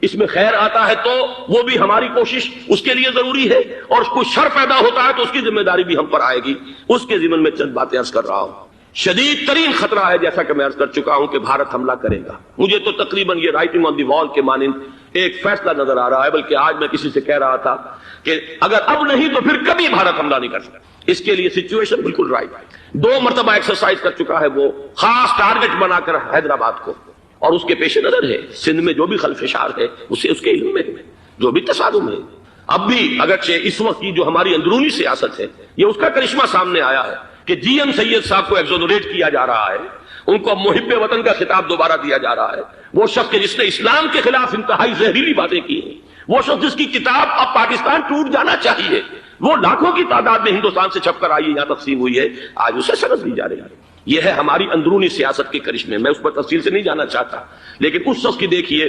اس میں خیر آتا ہے تو وہ بھی ہماری کوشش اس کے لیے ضروری ہے، اور کوئی شر پیدا ہوتا ہے تو اس کی ذمہ داری بھی ہم پر آئے گی، اس کے ضمن میں چند باتیں عرض کر رہا ہوں۔ شدید ترین خطرہ ہے جیسا کہ میں عرض کر چکا ہوں کہ بھارت حملہ کرے گا، مجھے تو تقریباً یہ رائٹنگ آن دی وال کے مانند ایک فیصلہ نظر آ رہا ہے، بلکہ آج میں کسی سے کہہ رہا تھا کہ اگر اب نہیں تو پھر کبھی بھارت حملہ نہیں کر سکتا، اس کے لیے سچویشن بالکل رائٹ ہے، 2 مرتبہ ایکسرسائز کر چکا ہے وہ خاص ٹارگٹ بنا کر حیدرآباد کو، اور اس کے پیش نظر ہے سندھ میں جو بھی خلفشار ہے اسے اس کے علم میں ہے، جو بھی تصادم ہے، اب بھی اگرچہ اس وقت کی جو ہماری اندرونی سیاست ہے یہ اس کا کرشمہ سامنے آیا ہے کہ جی ایم سید صاحب کو ایگزونریٹ کیا جا رہا ہے، ان کو محب وطن کا خطاب دوبارہ دیا جا رہا ہے، وہ شخص جس نے اسلام کے خلاف انتہائی زہریلی باتیں کی ہیں، وہ شخص جس کی کتاب اب پاکستان ٹوٹ جانا چاہیے، وہ لاکھوں کی تعداد میں ہندوستان سے چھپ کر آئی یہاں تقسیم ہوئی ہے، آج اسے سند دی جا رہی ہے۔ یہ ہے ہماری اندرونی سیاست کے کرشمے، میں اس پر تفصیل سے نہیں جانا چاہتا، لیکن اس شخص کی دیکھیے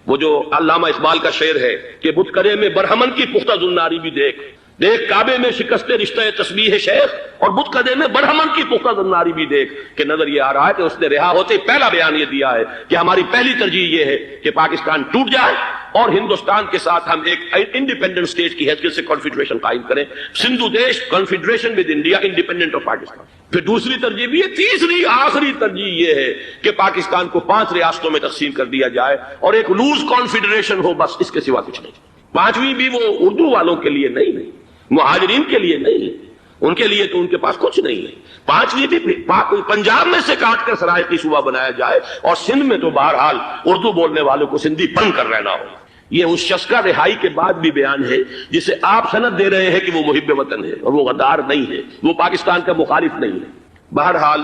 وہ جو علامہ اقبال کا شعر ہے کہ بت کرے میں برہمن کی پختہ زناری بھی دیکھ، دیکھ کعبے میں شکست رشتہ تسبیح شیخ، اور بت قدے میں برہمن کی پختہ زناری بھی دیکھ، کہ نظر یہ آ رہا ہے کہ اس نے رہا ہوتے پہلا بیان یہ دیا ہے کہ ہماری پہلی ترجیح یہ ہے کہ پاکستان ٹوٹ جائے اور ہندوستان کے ساتھ ہم ایک انڈیپینڈنٹ اسٹیٹ کی حیثیت سے کانفیڈریشن قائم کریں، سندھو دیش confederation with India independent of Pakistan. پھر دوسری ترجیح بھی ہے، تیسری آخری ترجیح یہ ہے کہ پاکستان کو 5 ریاستوں میں تقسیم کر دیا جائے اور ایک لوز کانفیڈریشن ہو، بس اس کے سوا کچھ نہیں۔ 5ویں بھی وہ اردو والوں کے لیے نہیں، مہاجرین کے لیے نہیں، ان کے لیے تو ان کے پاس کچھ نہیں ہے۔ 5ویں بھی پنجاب میں سے کاٹ کر سرائکی صوبہ بنایا جائے اور سندھ میں تو بہرحال اردو بولنے والوں کو سندھی بن کر رہنا ہو۔ یہ اس شخص کا رہائی کے بعد بھی بیان ہے جسے آپ سند دے رہے ہیں کہ وہ محب وطن ہے اور وہ غدار نہیں ہے، وہ پاکستان کا مخالف نہیں ہے۔ بہرحال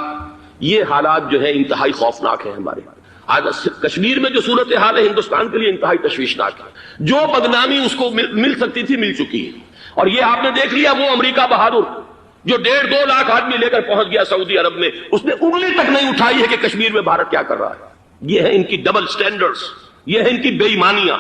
یہ حالات جو ہے انتہائی خوفناک ہیں ہمارے۔ آج کشمیر میں جو صورتحال ہے ہندوستان کے لیے انتہائی تشویشناک ہے، جو بدنامی اس کو مل سکتی تھی مل چکی ہے، اور یہ آپ نے دیکھ لیا وہ امریکہ بہادر جو 1.5-2 لاکھ آدمی لے کر پہنچ گیا سعودی عرب میں، اس نے انگلی تک نہیں اٹھائی ہے کہ کشمیر میں بھارت کیا کر رہا ہے۔ یہ ہے ان کی ڈبل سٹینڈرڈز، یہ ہے ان کی بے ایمانیاں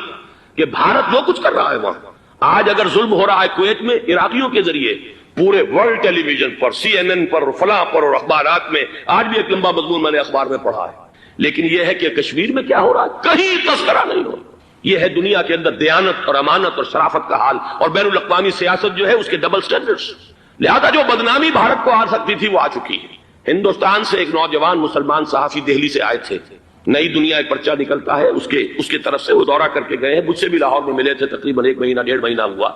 کہ بھارت جو کچھ کر رہا ہے وہاں۔ آج اگر ظلم ہو رہا ہے کویت میں عراقیوں کے ذریعے، پورے ورلڈ ٹیلی ویژن پر، CNN پر، فلاں پر اور اخبارات میں، آج بھی ایک لمبا مضمون میں نے اخبار میں پڑھا ہے، لیکن یہ ہے کہ کشمیر میں کیا ہو رہا ہے کہیں تذکرہ نہیں ہو رہا۔ یہ ہے دنیا کے اندر دیانت اور امانت اور شرافت کا حال، اور بین الاقوامی سیاست جو ہے اس کے ڈبل سٹینڈرڈز، لہذا جو بدنامی بھارت کو آ سکتی تھی وہ آ چکی ہے۔ ہندوستان سے ایک نوجوان مسلمان صحافی دہلی سے آئے تھے، نئی دنیا ایک پرچہ نکلتا ہے اس کے طرف سے وہ دورہ کر کے گئے ہیں، مجھ سے بھی لاہور میں ملے تھے، تقریباً 1 مہینہ 1.5 مہینہ ہوا۔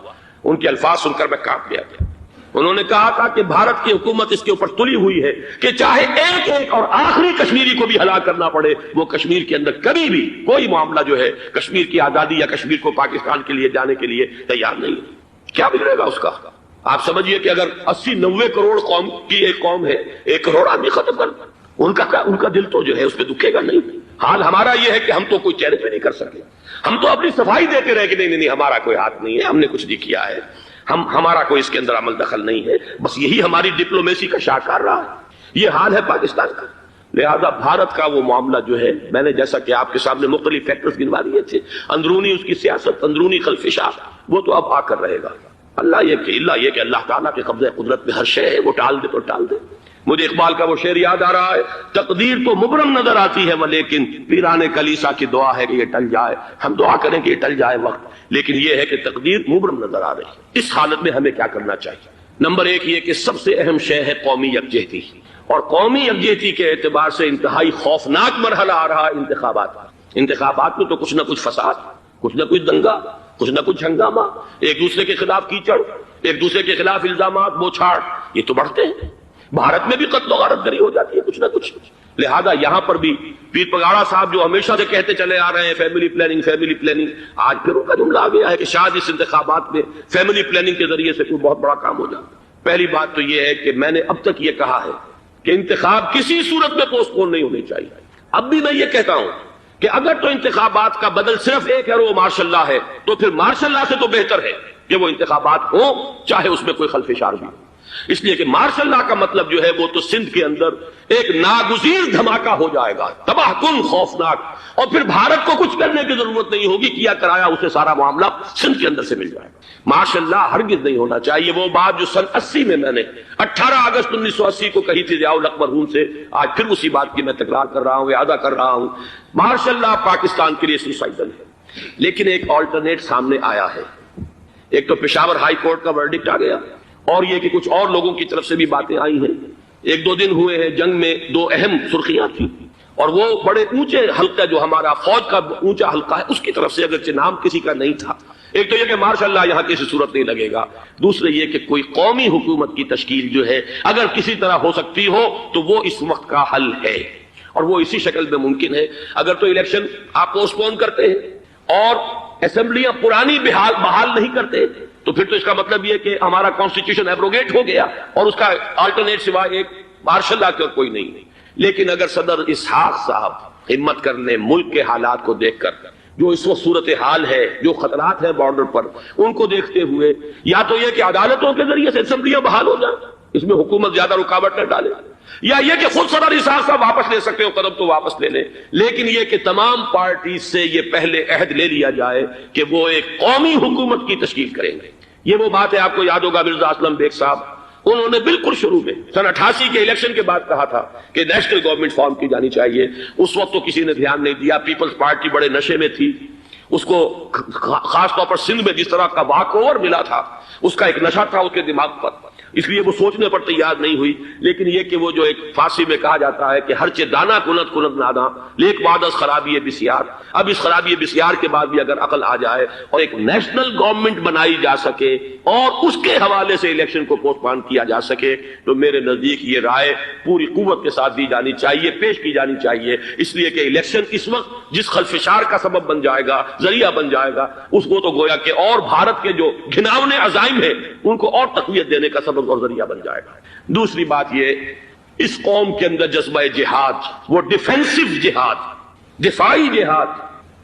ان کے الفاظ سن کر میں کانپ گیا۔ انہوں نے کہا تھا کہ بھارت کی حکومت اس کے اوپر تلی ہوئی ہے کہ چاہے ایک اور آخری کشمیری کو بھی ہلاک کرنا پڑے، وہ کشمیر کے اندر کبھی بھی کوئی معاملہ جو ہے کشمیر کی آزادی یا کشمیر کو پاکستان کے لیے جانے کے لیے تیار نہیں ہے۔ کیا بگڑے گا اس کا؟ آپ سمجھیے کہ اگر 80-90 کروڑ قوم کی ایک قوم ہے، 1 کروڑ آدمی ختم کر، ان کا دل تو جو ہے اس پہ دکھے گا نہیں۔ حال ہمارا یہ ہے کہ ہم تو کوئی چہرے پہ نہیں کر سکے، ہم تو اپنی صفائی دیتے رہے کہ نہیں ہمارا کوئی ہاتھ نہیں ہے، ہم نے کچھ نہیں کیا ہے، ہمارا کوئی اس کے اندر عمل دخل نہیں ہے، بس یہی ہماری ڈپلومیسی کا شاہکار رہا ہے۔ یہ حال ہے پاکستان کا۔ لہذا بھارت کا وہ معاملہ جو ہے، میں نے جیسا کہ آپ کے سامنے مختلف فیکٹرز گنوا دیے تھے، اندرونی اس کی سیاست، اندرونی خلفشات، وہ تو اب آ کر رہے گا۔ اللہ یہ کہ اللہ تعالیٰ کے قبضہ قدرت میں ہر شے ہے، وہ ٹال دے تو ٹال دے۔ مجھے اقبال کا وہ شعر یاد آ رہا ہے، تقدیر تو مبرم نظر آتی ہے لیکن پیران کلیسا کی دعا ہے کہ یہ ٹل جائے۔ ہم دعا کریں کہ یہ ٹل جائے وقت، لیکن یہ ہے کہ تقدیر مبرم نظر آ رہی ہے۔ اس حالت میں ہمیں کیا کرنا چاہیے؟ نمبر ایک یہ کہ سب سے اہم شے ہے قومی یکجہتی، اور قومی یکجہتی کے اعتبار سے انتہائی خوفناک مرحلہ آ رہا ہے انتخابات میں تو کچھ نہ کچھ فساد، کچھ نہ کچھ دنگا، کچھ نہ کچھ ہنگامہ، ایک دوسرے کے خلاف کیچڑ، ایک دوسرے کے خلاف الزامات بوچھاڑ، یہ تو بڑھتے ہیں۔ بھارت میں بھی قتل و غارت گری ہو جاتی ہے کچھ نہ کچھ۔ لہذا یہاں پر بھی پیر پگاڑا صاحب جو ہمیشہ سے کہتے چلے آ رہے ہیں فیملی پلاننگ، آج پھر ان کا جملہ آ گیا ہے کہ شاید اس انتخابات میں فیملی پلاننگ کے ذریعے سے کوئی بہت بڑا کام ہو جائے۔ پہلی بات تو یہ ہے کہ میں نے اب تک یہ کہا ہے کہ انتخاب کسی صورت میں پوسٹ پون نہیں ہونے چاہیے۔ اب بھی میں یہ کہتا ہوں کہ اگر تو انتخابات کا بدل صرف ایک ہے اور وہ مارشل لا ہے، تو پھر مارشل لا سے تو بہتر ہے کہ وہ انتخابات ہوں چاہے اس میں کوئی خلفشار بھی ہو، اس لیے کہ مارشل لا کا مطلب جو ہے وہ تو سندھ کے اندر ایک ناگزیر دھماکہ ہو جائے گا، تباہ کن، خوفناک، اور پھر بھارت کو کچھ کرنے کی ضرورت نہیں ہوگی، کیا کرایا اسے سارا معاملہ سندھ کے اندر سے مل جائے گا۔ مارشل لا ہرگز نہیں ہونا چاہیے۔ وہ بات جو سن 80 میں نے 18 اگست 1980 کو کہی تھی ضیاء الحق مرحوم سے، آج پھر اسی بات کی میں تکرار کر رہا ہوں، اعادہ کر رہا ہوں، مارشل لا پاکستان کے لیے سوسائڈل ہے۔ لیکن ایک آلٹرنیٹ سامنے آیا ہے، ایک تو پشاور ہائی کورٹ کا ورڈکٹ آ گیا، اور یہ کہ کچھ اور لوگوں کی طرف سے بھی باتیں آئی ہیں۔ ایک دو دن ہوئے ہیں جنگ میں، دو اہم سرخیاں تھیں، اور وہ بڑے اونچے حلقہ جو ہمارا فوج کا اونچا حلقہ ہے اس کی طرف سے اگرچہ نام کسی کا نہیں تھا۔ ایک تو یہ کہ ماشاءاللہ یہاں کسی صورت نہیں لگے گا، دوسرے یہ کہ کوئی قومی حکومت کی تشکیل جو ہے اگر کسی طرح ہو سکتی ہو تو وہ اس وقت کا حل ہے، اور وہ اسی شکل میں ممکن ہے۔ اگر تو الیکشن آپ پوسٹ پون کرتے ہیں اور اسمبلیاں پرانی بحال نہیں کرتے تو پھر تو اس کا مطلب یہ کہ ہمارا کانسٹیٹیوشن ایبروگیٹ ہو گیا اور اس کا آلٹرنیٹ سوائے ایک مارشل لا کے اور کوئی نہیں۔ لیکن اگر صدر اسحاق صاحب ہمت کر لیں، ملک کے حالات کو دیکھ کر، جو اس وقت صورتحال ہے، جو خطرات ہیں بارڈر پر، ان کو دیکھتے ہوئے یا تو یہ کہ عدالتوں کے ذریعے سے اسمبلیاں بحال ہو جائیں، اس میں حکومت زیادہ رکاوٹ نہ ڈالے، یا یہ کہ خود صدر اسحاق صاحب واپس لے سکتے ہو قدم تو واپس لے لیں، لیکن یہ کہ تمام پارٹیز سے یہ پہلے عہد لے لیا جائے کہ وہ ایک قومی حکومت کی تشکیل کریں گے۔ یہ وہ بات ہے، آپ کو یاد ہوگا مرزا اسلم بیگ صاحب، انہوں نے بالکل شروع میں سن 88 کے الیکشن کے بعد کہا تھا کہ نیشنل گورنمنٹ فارم کی جانی چاہیے۔ اس وقت تو کسی نے دھیان نہیں دیا، پیپلز پارٹی بڑے نشے میں تھی، اس کو خاص طور پر سندھ میں جس طرح کا واک اوور ملا تھا اس کا ایک نشہ تھا اس کے دماغ پر، اس لیے وہ سوچنے پر تیار نہیں ہوئی۔ لیکن یہ کہ وہ جو ایک فارسی میں کہا جاتا ہے کہ ہرچہ دانا کنت کنت ناداں لیک بعد از خرابی بسیار، اب اس خرابی بسیار کے بعد بھی اگر عقل آ جائے اور ایک نیشنل گورنمنٹ بنائی جا سکے اور اس کے حوالے سے الیکشن کو پوسٹ پون کیا جا سکے تو میرے نزدیک یہ رائے پوری قوت کے ساتھ دی جانی چاہیے، پیش کی جانی چاہیے، اس لیے کہ الیکشن اس وقت جس خلفشار کا سبب بن جائے گا، ذریعہ بن جائے گا، اس کو تو گویا کہ اور بھارت کے جو گھناونے عزائم ہیں ان کو اور تقویت دینے کا سبب اور ذریعہ بن جائے گا۔ دوسری بات یہ، اس قوم کے اندر جذبہ جہاد، وہ ڈیفینسو جہاد، دفاعی جہاد،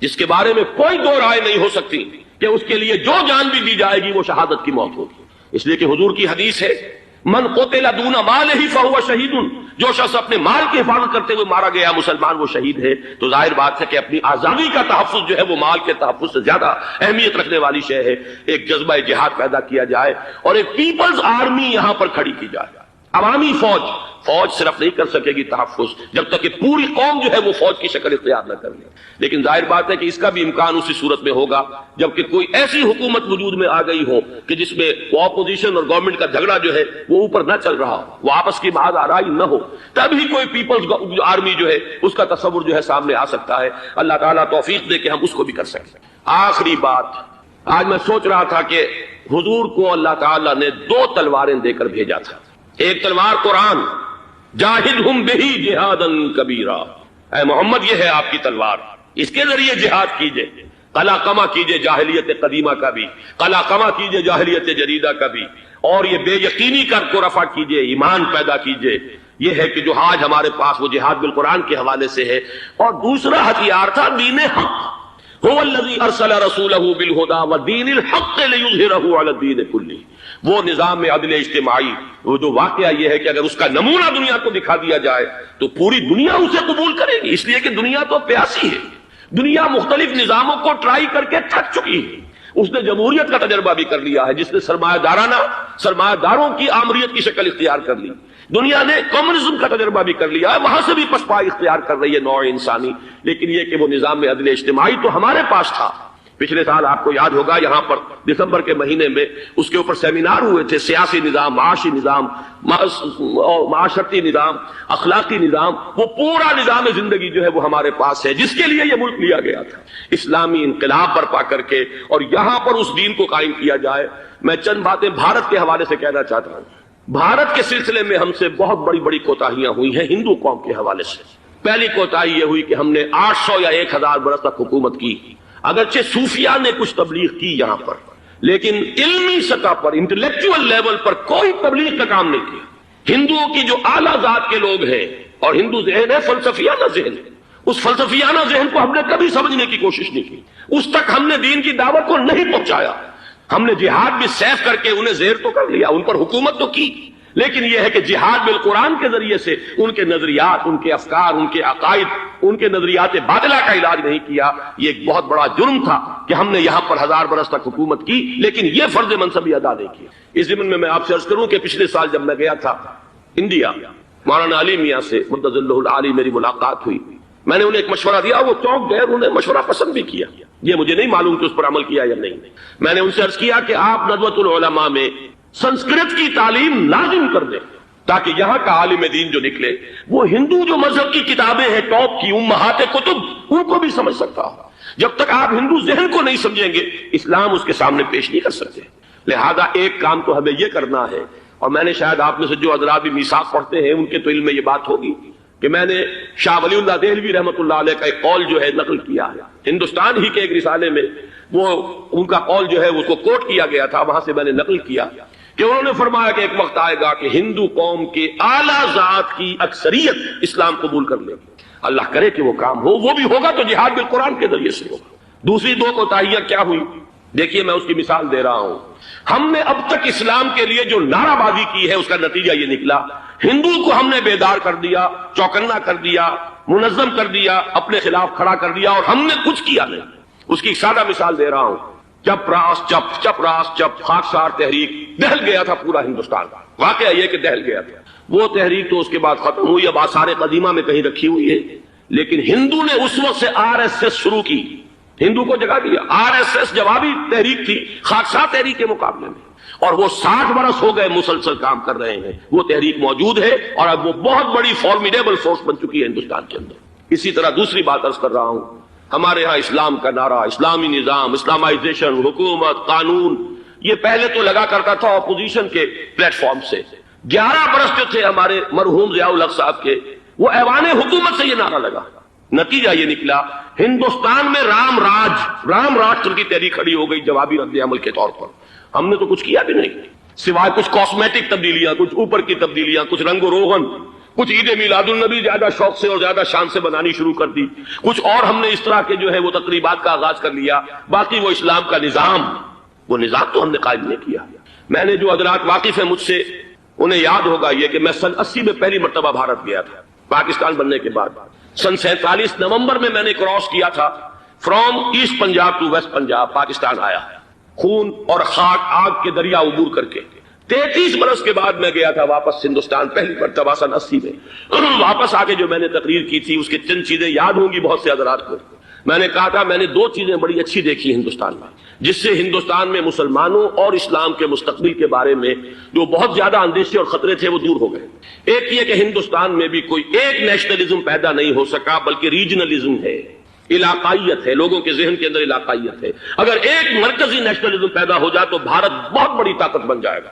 جس کے بارے میں کوئی دو رائے نہیں ہو سکتی کہ اس کے لیے جو جان بھی دی جائے گی وہ شہادت کی موت ہوگی، اس لیے کہ حضور کی حدیث ہے من قتل دون مالہ فہو شہید، جو شخص اپنے مال کی حفاظت کرتے ہوئے مارا گیا مسلمان وہ شہید ہے۔ تو ظاہر بات ہے کہ اپنی آزادی کا تحفظ جو ہے وہ مال کے تحفظ سے زیادہ اہمیت رکھنے والی شے ہے۔ ایک جذبہ جہاد پیدا کیا جائے اور ایک پیپلز آرمی یہاں پر کھڑی کی جائے، عوامی فوج صرف نہیں کر سکے گی تحفظ جب تک کہ پوری قوم جو ہے وہ فوج کی شکل اختیار نہ کر لے، لیکن ظاہر بات ہے کہ اس کا بھی امکان اسی صورت میں ہوگا جبکہ کوئی ایسی حکومت وجود میں آ گئی ہو کہ جس میں اپوزیشن اور گورنمنٹ کا جھگڑا جو ہے وہ اوپر نہ چل رہا ہو، وہ آپس کی محض آرائی نہ ہو، تبھی کوئی پیپلز آرمی جو ہے اس کا تصور جو ہے سامنے آ سکتا ہے۔ اللہ تعالیٰ توفیق دے کہ ہم اس کو بھی کر سکیں۔ آخری بات، آج میں سوچ رہا تھا کہ حضور کو اللہ تعالیٰ نے 2 تلواریں دے کر بھیجا تھا، ایک تلوار قرآن، جاہدہم بہی جہادا کبیرا، اے محمد یہ ہے آپ کی تلوار، اس کے ذریعے جہاد کیجئے، قلع قمع کیجئے جاہلیت قدیمہ کا بھی، قلع قمع کیجئے جاہلیت جدیدہ کا بھی، اور یہ بے یقینی کر کو رفع کیجئے، ایمان پیدا کیجئے۔ یہ ہے کہ جو آج ہمارے پاس وہ جہاد بالقرآن کے حوالے سے ہے، اور دوسرا ہتھیار تھا دین حق، هو الذی ارسل رسولہ بالہدی ودین الحق لیظہرہ علی الدین کلہ، وہ نظام عدل اجتماعی، وہ جو واقعہ یہ ہے کہ اگر اس کا نمونہ دنیا کو دکھا دیا جائے تو پوری دنیا اسے قبول کرے گی، اس لیے کہ دنیا تو پیاسی ہے، دنیا مختلف نظاموں کو ٹرائی کر کے تھک چکی ہے، اس نے جمہوریت کا تجربہ بھی کر لیا ہے، جس نے سرمایہ داروں کی آمریت کی شکل اختیار کر لی. دنیا نے کمیونزم کا تجربہ بھی کر لیا ہے، وہاں سے بھی پسپائی اختیار کر رہی ہے نوع انسانی. لیکن یہ کہ وہ نظام عدل اجتماعی تو ہمارے پاس تھا. پچھلے سال آپ کو یاد ہوگا یہاں پر دسمبر کے مہینے میں اس کے اوپر سیمینار ہوئے تھے، سیاسی نظام، معاشی نظام، معاشرتی نظام، اخلاقی نظام. وہ پورا نظام زندگی جو ہے وہ ہمارے پاس ہے، جس کے لیے یہ ملک لیا گیا تھا. اسلامی انقلاب برپا کر کے اور یہاں پر اس دین کو قائم کیا جائے. میں چند باتیں بھارت کے حوالے سے کہنا چاہتا ہوں. بھارت کے سلسلے میں ہم سے بہت بڑی بڑی کوتاہیاں ہوئی ہیں ہندو قوم کے حوالے سے. پہلی کوتاہی یہ ہوئی کہ ہم نے 800 یا 1000 برس تک حکومت کی. اگرچہ صوفیاء نے کچھ تبلیغ کی یہاں پر، لیکن علمی سطح پر، انٹلیکچوئل لیول پر کوئی تبلیغ کا کام نہیں کیا. ہندوؤں کی جو اعلیٰ ذات کے لوگ ہیں، اور ہندو ذہن ہے فلسفیانہ ذہن، اس فلسفیانہ ذہن کو ہم نے کبھی سمجھنے کی کوشش نہیں کی. اس تک ہم نے دین کی دعوت کو نہیں پہنچایا. ہم نے جہاد بھی سیف کر کے انہیں زیر تو کر لیا، ان پر حکومت تو کی، لیکن یہ ہے کہ جہاد بالقرآن کے ذریعے سے ان کے نظریات، ان کے افکار، ان کے عقائد، ان کے نظریات باطلہ کا علاج نہیں کیا. یہ ایک بہت بڑا جرم تھا کہ ہم نے یہاں پر 1000 برس تک حکومت کی، لیکن یہ فرض منصبی ادا نہیں کیا. اس ضمن میں آپ سے عرض کروں کہ پچھلے سال جب میں گیا تھا انڈیا، مولانا علی میاں سے مدظ اللہ العالی میری ملاقات ہوئی. میں نے انہیں ایک مشورہ دیا، وہ چونک گئے، انہوں نے مشورہ پسند بھی کیا. یہ مجھے نہیں معلوم کہ اس پر عمل کیا یا نہیں. میں نے ان سے عرض کیا کہ آپ ندوۃ العلماء میں سنسکرت کی تعلیم لازم کر دیں، تاکہ یہاں کا عالم دین جو نکلے وہ ہندو جو مذہب کی کتابیں ہیں ٹاپ کی امہات کتب، ان کو بھی سمجھ سکتا ہو. جب تک آپ ہندو ذہن کو نہیں سمجھیں گے اسلام اس کے سامنے پیش نہیں کر سکتے. لہذا ایک کام تو ہمیں یہ کرنا ہے، اور میں نے شاید آپ میں سے جو حضرات بھی میثاق پڑھتے ہیں ان کے تو علم میں یہ بات ہوگی کہ میں نے شاہ ولی اللہ دہلوی رحمۃ اللہ علیہ کا ایک قول جو ہے نقل کیا ہے. ہندوستان ہی کے ایک رسالے میں وہ ان کا قول جو ہے اس کو کوٹ کیا گیا تھا، وہاں سے میں نے نقل کیا کہ انہوں نے فرمایا کہ ایک وقت آئے گا کہ ہندو قوم کے اعلیٰ ذات کی اکثریت اسلام قبول کر لے گی. اللہ کرے کہ وہ کام ہو، وہ بھی ہوگا تو جہاد بالقرآن کے ذریعے سے ہوگا. دوسری دو کوتاہیاں کیا ہوئی؟ دیکھیے میں اس کی مثال دے رہا ہوں. ہم نے اب تک اسلام کے لیے جو نعرہ بازی کی ہے اس کا نتیجہ یہ نکلا، ہندو کو ہم نے بیدار کر دیا، چوکنا کر دیا، منظم کر دیا، اپنے خلاف کھڑا کر دیا، اور ہم نے کچھ کیا نہیں. اس کی ایک سادہ مثال دے رہا ہوں. چپ راس چپ، چپ راس چپ، خاکسار تحریک، دہل گیا تھا پورا ہندوستان. واقعہ یہ کہ دہل گیا تھا. وہ تحریک تو اس کے بعد ختم ہوئی، اب آثار قدیمہ میں کہیں رکھی ہوئی ہے. لیکن ہندو نے اس وقت سے RSS شروع کی، ہندو کو جگہ دیا. RSS جوابی تحریک تھی خاکسار تحریک کے مقابلے میں، اور وہ 60 برس ہو گئے مسلسل کام کر رہے ہیں. وہ تحریک موجود ہے اور اب وہ بہت بڑی فارمیڈیبل فورس بن چکی ہے ہندوستان کے اندر. اسی طرح دوسری بات عرض کر رہا ہوں، ہمارے ہاں اسلام کا نعرہ، اسلامی نظام، اسلامائزیشن، حکومت، قانون، یہ پہلے تو لگا کرتا تھا اپوزیشن کے پلیٹ فارم سے. 11 برس جو تھے ہمارے مرحوم ضیاء الحق صاحب کے، وہ ایوان حکومت سے یہ نعرہ لگا. نتیجہ یہ نکلا ہندوستان میں رام راج کی تحریک کھڑی ہو گئی جوابی رد عمل کے طور پر. ہم نے تو کچھ کیا بھی نہیں سوائے کچھ کاسمیٹک تبدیلیاں، کچھ اوپر کی تبدیلیاں، کچھ رنگ و روغن، کچھ عید میلاد النبی زیادہ شوق سے اور زیادہ شان سے بنانی شروع کر دی، کچھ اور ہم نے اس طرح کے جو ہے وہ تقریبات کا آغاز کر لیا. باقی وہ اسلام کا نظام، وہ نظام تو ہم نے قائم نہیں کیا. میں نے جو حضرات واقف ہیں مجھ سے انہیں یاد ہوگا یہ کہ میں سن 80 میں پہلی مرتبہ بھارت گیا تھا پاکستان بننے کے بعد. سن 47 نومبر میں نے کراس کیا تھا from East Punjab to West Punjab. Pakistan آیا خون اور خاک آگ کے دریا عبور کر کے. 33 برس کے بعد میں گیا تھا واپس ہندوستان پہلی مرتبہ سن 80 میں. واپس آ کے جو میں نے تقریر کی تھی اس کے چند چیزیں یاد ہوں گی بہت سے حضرات کو. میں نے کہا تھا میں نے 2 چیزیں بڑی اچھی دیکھی ہندوستان میں، جس سے ہندوستان میں مسلمانوں اور اسلام کے مستقبل کے بارے میں جو بہت زیادہ اندیشے اور خطرے تھے وہ دور ہو گئے. ایک یہ کہ ہندوستان میں بھی کوئی ایک نیشنلزم پیدا نہیں ہو سکا، بلکہ ریجنلزم ہے، علاقائیت ہے، لوگوں کے ذہن کے اندر علاقائیت ہے. اگر ایک مرکزی نیشنلزم پیدا ہو جائے تو بھارت بہت بڑی طاقت بن جائے گا،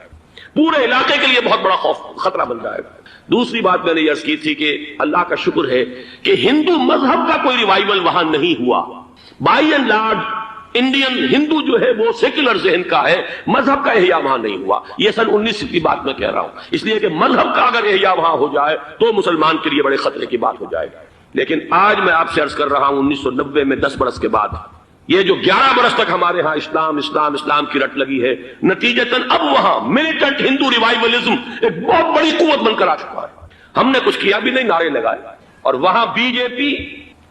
پورے علاقے کے لیے بہت بڑا خطرہ بن جائے گا. دوسری بات میں نے عرض کی تھی کہ اللہ کا شکر ہے کہ ہندو مذہب کا کوئی ریوائول وہاں نہیں ہوا. بائی اینڈ لارج انڈین ہندو جو ہے وہ سیکولر ذہن کا ہے، مذہب کا احیاء وہاں نہیں ہوا. یہ سن 19 کی بات میں کہہ رہا ہوں، اس لیے کہ مذہب کا اگر احیاء وہاں ہو جائے تو مسلمان کے لیے بڑے خطرے کی بات ہو جائے گا. لیکن آج میں آپ سے عرض کر رہا ہوں 1990 میں 10 برس کے بعد یہ جو 11 برس تک ہمارے ہاں اسلام کی رٹ لگی ہے، نتیجتاً اب وہاں ملیٹنٹ ہندو ریوائولزم ایک بہت بڑی قوت بن کر آ چکا ہے. ہم نے کچھ کیا بھی نہیں، نعرے لگائے. اور وہاں BJP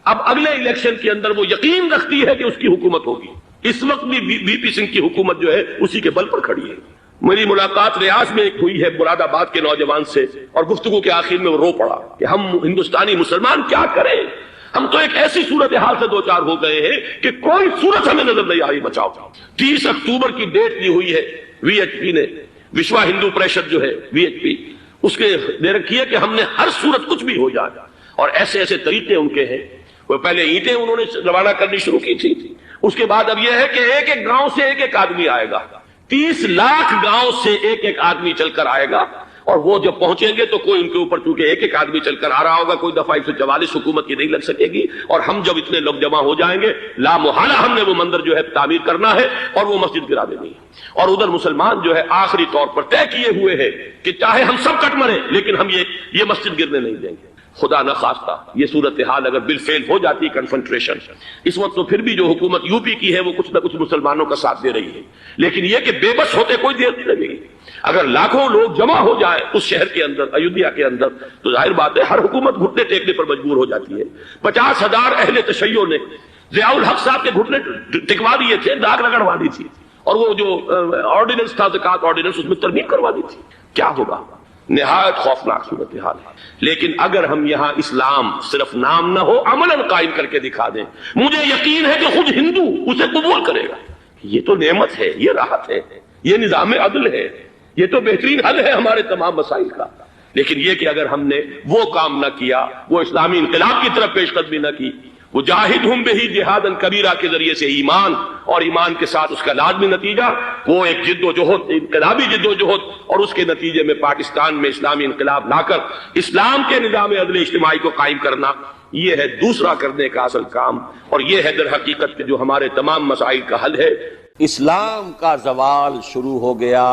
اب اگلے الیکشن کے اندر وہ یقین رکھتی ہے کہ اس کی حکومت ہوگی. اس وقت بھی بی پی سنگھ کی حکومت جو ہے اسی کے بل پر کھڑی ہے۔ میری ملاقات ریاض میں ایک ہوئی ہے مراد آباد کے نوجوان سے، اور گفتگو کے آخر میں وہ رو پڑا کہ ہم ہندوستانی مسلمان کیا کریں، ہم تو ایک ایسی صورتحال سے دوچار ہو گئے ہیں کہ کوئی صورت ہمیں نظر نہیں آئی، بچاؤ۔ 30 اکتوبر کی ڈیٹ دی ہوئی ہے وی ایچ پی نے، وشوا ہندو پریشد جو ہے وی ایچ پی، اس کے دے رکھی ہے کہ ہم نے ہر صورت کچھ بھی ہو جائے، اور ایسے ایسے طریقے ان کے ہیں۔ وہ پہلے اینٹیں انہوں نے روانہ کرنی شروع کی تھی، اس کے بعد اب یہ ہے کہ ایک ایک گاؤں سے ایک ایک آدمی آئے گا، 30 لاکھ گاؤں سے ایک ایک آدمی چل کر آئے گا، اور وہ جب پہنچیں گے تو کوئی ان کے اوپر چونکہ ایک ایک آدمی چل کر آ رہا ہوگا، کوئی دفعہ 144 حکومت کی نہیں لگ سکے گی، اور ہم جب اتنے لوگ جمع ہو جائیں گے لا محالہ ہم نے وہ مندر جو ہے تعمیر کرنا ہے اور وہ مسجد گرا دینی ہے۔ اور ادھر مسلمان جو ہے آخری طور پر طے کیے ہوئے ہیں کہ چاہے ہم سب کٹ مریں لیکن ہم یہ مسجد گرنے نہیں دیں گے۔ خدا نہ خواستہ یہ صورتحال اگر بالفعل ہو جاتی کنفنٹریشن، اس وقت تو پھر بھی جو حکومت یو پی کی ہے وہ کچھ نہ کچھ مسلمانوں کا ساتھ دے رہی ہے، لیکن یہ کہ بے بس ہوتے کوئی دیر نہیں لگے گی۔ اگر لاکھوں لوگ جمع ہو جائے اس شہر کے اندر، ایودھیا کے اندر، تو ظاہر بات ہے ہر حکومت گھٹنے ٹیکنے پر مجبور ہو جاتی ہے۔ 50,000 اہل تشیع نے ضیاء الحق صاحب کے گھٹنے ٹکوا دیے تھے، داغ رگڑوا دی تھی، اور وہ جو آرڈیننس تھا زکوٰۃ آرڈیننس اس میں ترمیم کروا دی تھی۔ کیا ہوگا؟ نہایت خوفناک صورتحال ہے۔ لیکن اگر ہم یہاں اسلام صرف نام نہ ہو عملاً قائم کر کے دکھا دیں، مجھے یقین ہے کہ خود ہندو اسے قبول کرے گا۔ یہ تو نعمت ہے، یہ راحت ہے، یہ نظام عدل ہے، یہ تو بہترین حل ہے ہمارے تمام مسائل کا۔ لیکن یہ کہ اگر ہم نے وہ کام نہ کیا، وہ اسلامی انقلاب کی طرف پیش قدمی نہ کی، وہ جاہدہم بہ جہادا کبیرہ کے ذریعے سے ایمان، اور ایمان کے ساتھ اس کا لازمی نتیجہ وہ ایک جد و جہد، انقلابی جد و جہد، اور اس کے نتیجے میں پاکستان میں اسلامی انقلاب لا کر اسلام کے نظام عدل اجتماعی کو قائم کرنا، یہ ہے دوسرا کرنے کا اصل کام، اور یہ ہے در حقیقت جو ہمارے تمام مسائل کا حل ہے۔ اسلام کا زوال شروع ہو گیا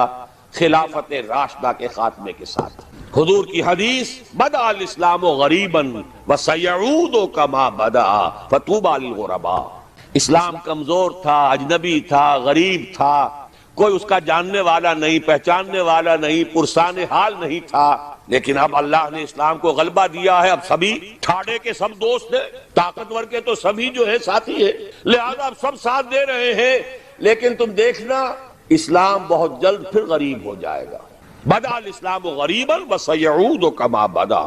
خلافت راشدہ کے خاتمے کے ساتھ۔ حضور کی حدیث بدأ الاسلام غریبا وسیعود کما بدأ فطوبى للغرباء۔ اسلام کمزور تھا، اجنبی تھا، غریب تھا، کوئی اس کا جاننے والا نہیں، پہچاننے والا نہیں، پرسان حال نہیں تھا، لیکن اب اللہ نے اسلام کو غلبہ دیا ہے۔ اب سبھی ٹھاڑے کے سب دوست ہیں، طاقتور کے تو سبھی جو ہے ساتھی ہیں، لہذا اب سب ساتھ دے رہے ہیں، لیکن تم دیکھنا اسلام بہت جلد پھر غریب ہو جائے گا۔ بدأ الاسلام غریبا وسیعود کما بدأ،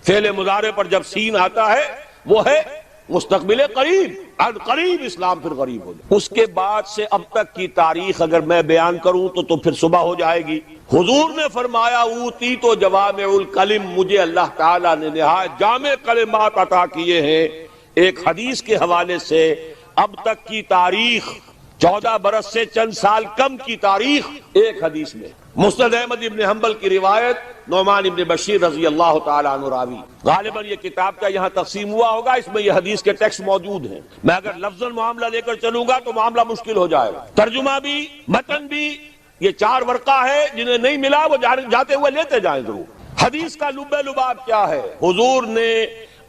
فعل مضارع پر جب سین آتا ہے وہ ہے مستقبل قریب، عن قریب اسلام پھر غریب ہو جائے۔ اس کے بعد سے اب تک کی تاریخ اگر میں بیان کروں تو پھر صبح ہو جائے گی۔ حضور نے فرمایا اوتی تو جوامع الکلم، مجھے اللہ تعالیٰ نے نہایت جامع کلمات عطا کیے ہیں۔ ایک حدیث کے حوالے سے اب تک کی تاریخ، 14 برس سے چند سال کم کی تاریخ ایک حدیث میں۔ مسند احمد ابن حنبل کی روایت، نعمان ابن بشیر رضی اللہ تعالیٰ عنہ راوی۔ غالباً یہ کتاب کا یہاں تقسیم ہوا ہوگا، اس میں یہ حدیث کے ٹیکسٹ موجود ہیں۔ میں اگر لفظاً معاملہ لے کر چلوں گا تو معاملہ مشکل ہو جائے گا۔ ترجمہ بھی، متن بھی، یہ 4 ورقہ ہے، جنہیں نہیں ملا وہ جاتے ہوئے لیتے جائیں ضرور۔ حدیث کا لب لباب کیا ہے؟ حضور نے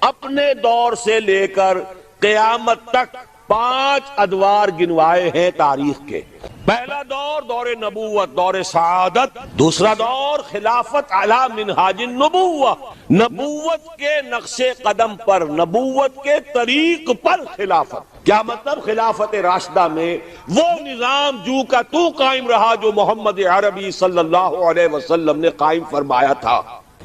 اپنے دور سے لے کر قیامت تک 5 ادوار گنوائے ہیں تاریخ کے۔ پہلا دور دور نبوت، دور سعادت۔ دوسرا دور خلافت علی منہاج النبوہ، نبوت کے نقش قدم پر، نبوت کے طریق پر خلافت۔ کیا مطلب؟ خلافت راشدہ میں وہ نظام جو کا تو قائم رہا جو محمد عربی صلی اللہ علیہ وسلم نے قائم فرمایا تھا۔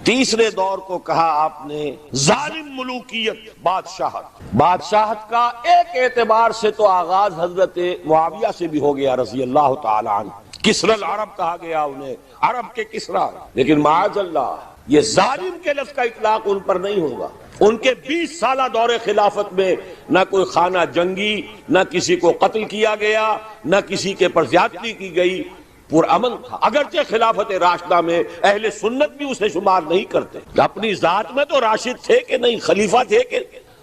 تیسرے دور کو کہا آپ نے ظالم ملوکیت، بادشاہت کا ایک اعتبار سے تو آغاز حضرت معاویہ سے بھی ہو گیا رضی اللہ تعالی عنہ، کسری العرب کہا گیا انہیں، عرب کے کسریٰ، لیکن معاذ اللہ یہ ظالم کے لفظ کا اطلاق ان پر نہیں ہوگا۔ ان کے 20 سالہ دور خلافت میں نہ کوئی خانہ جنگی، نہ کسی کو قتل کیا گیا، نہ کسی کے پر زیادتی کی گئی، پرامن تھا۔ اگرچہ خلافت راشدہ میں اہل سنت بھی اسے شمار نہیں کرتے، اپنی ذات میں تو راشد تھے کہ نہیں، خلیفہ تھے کہ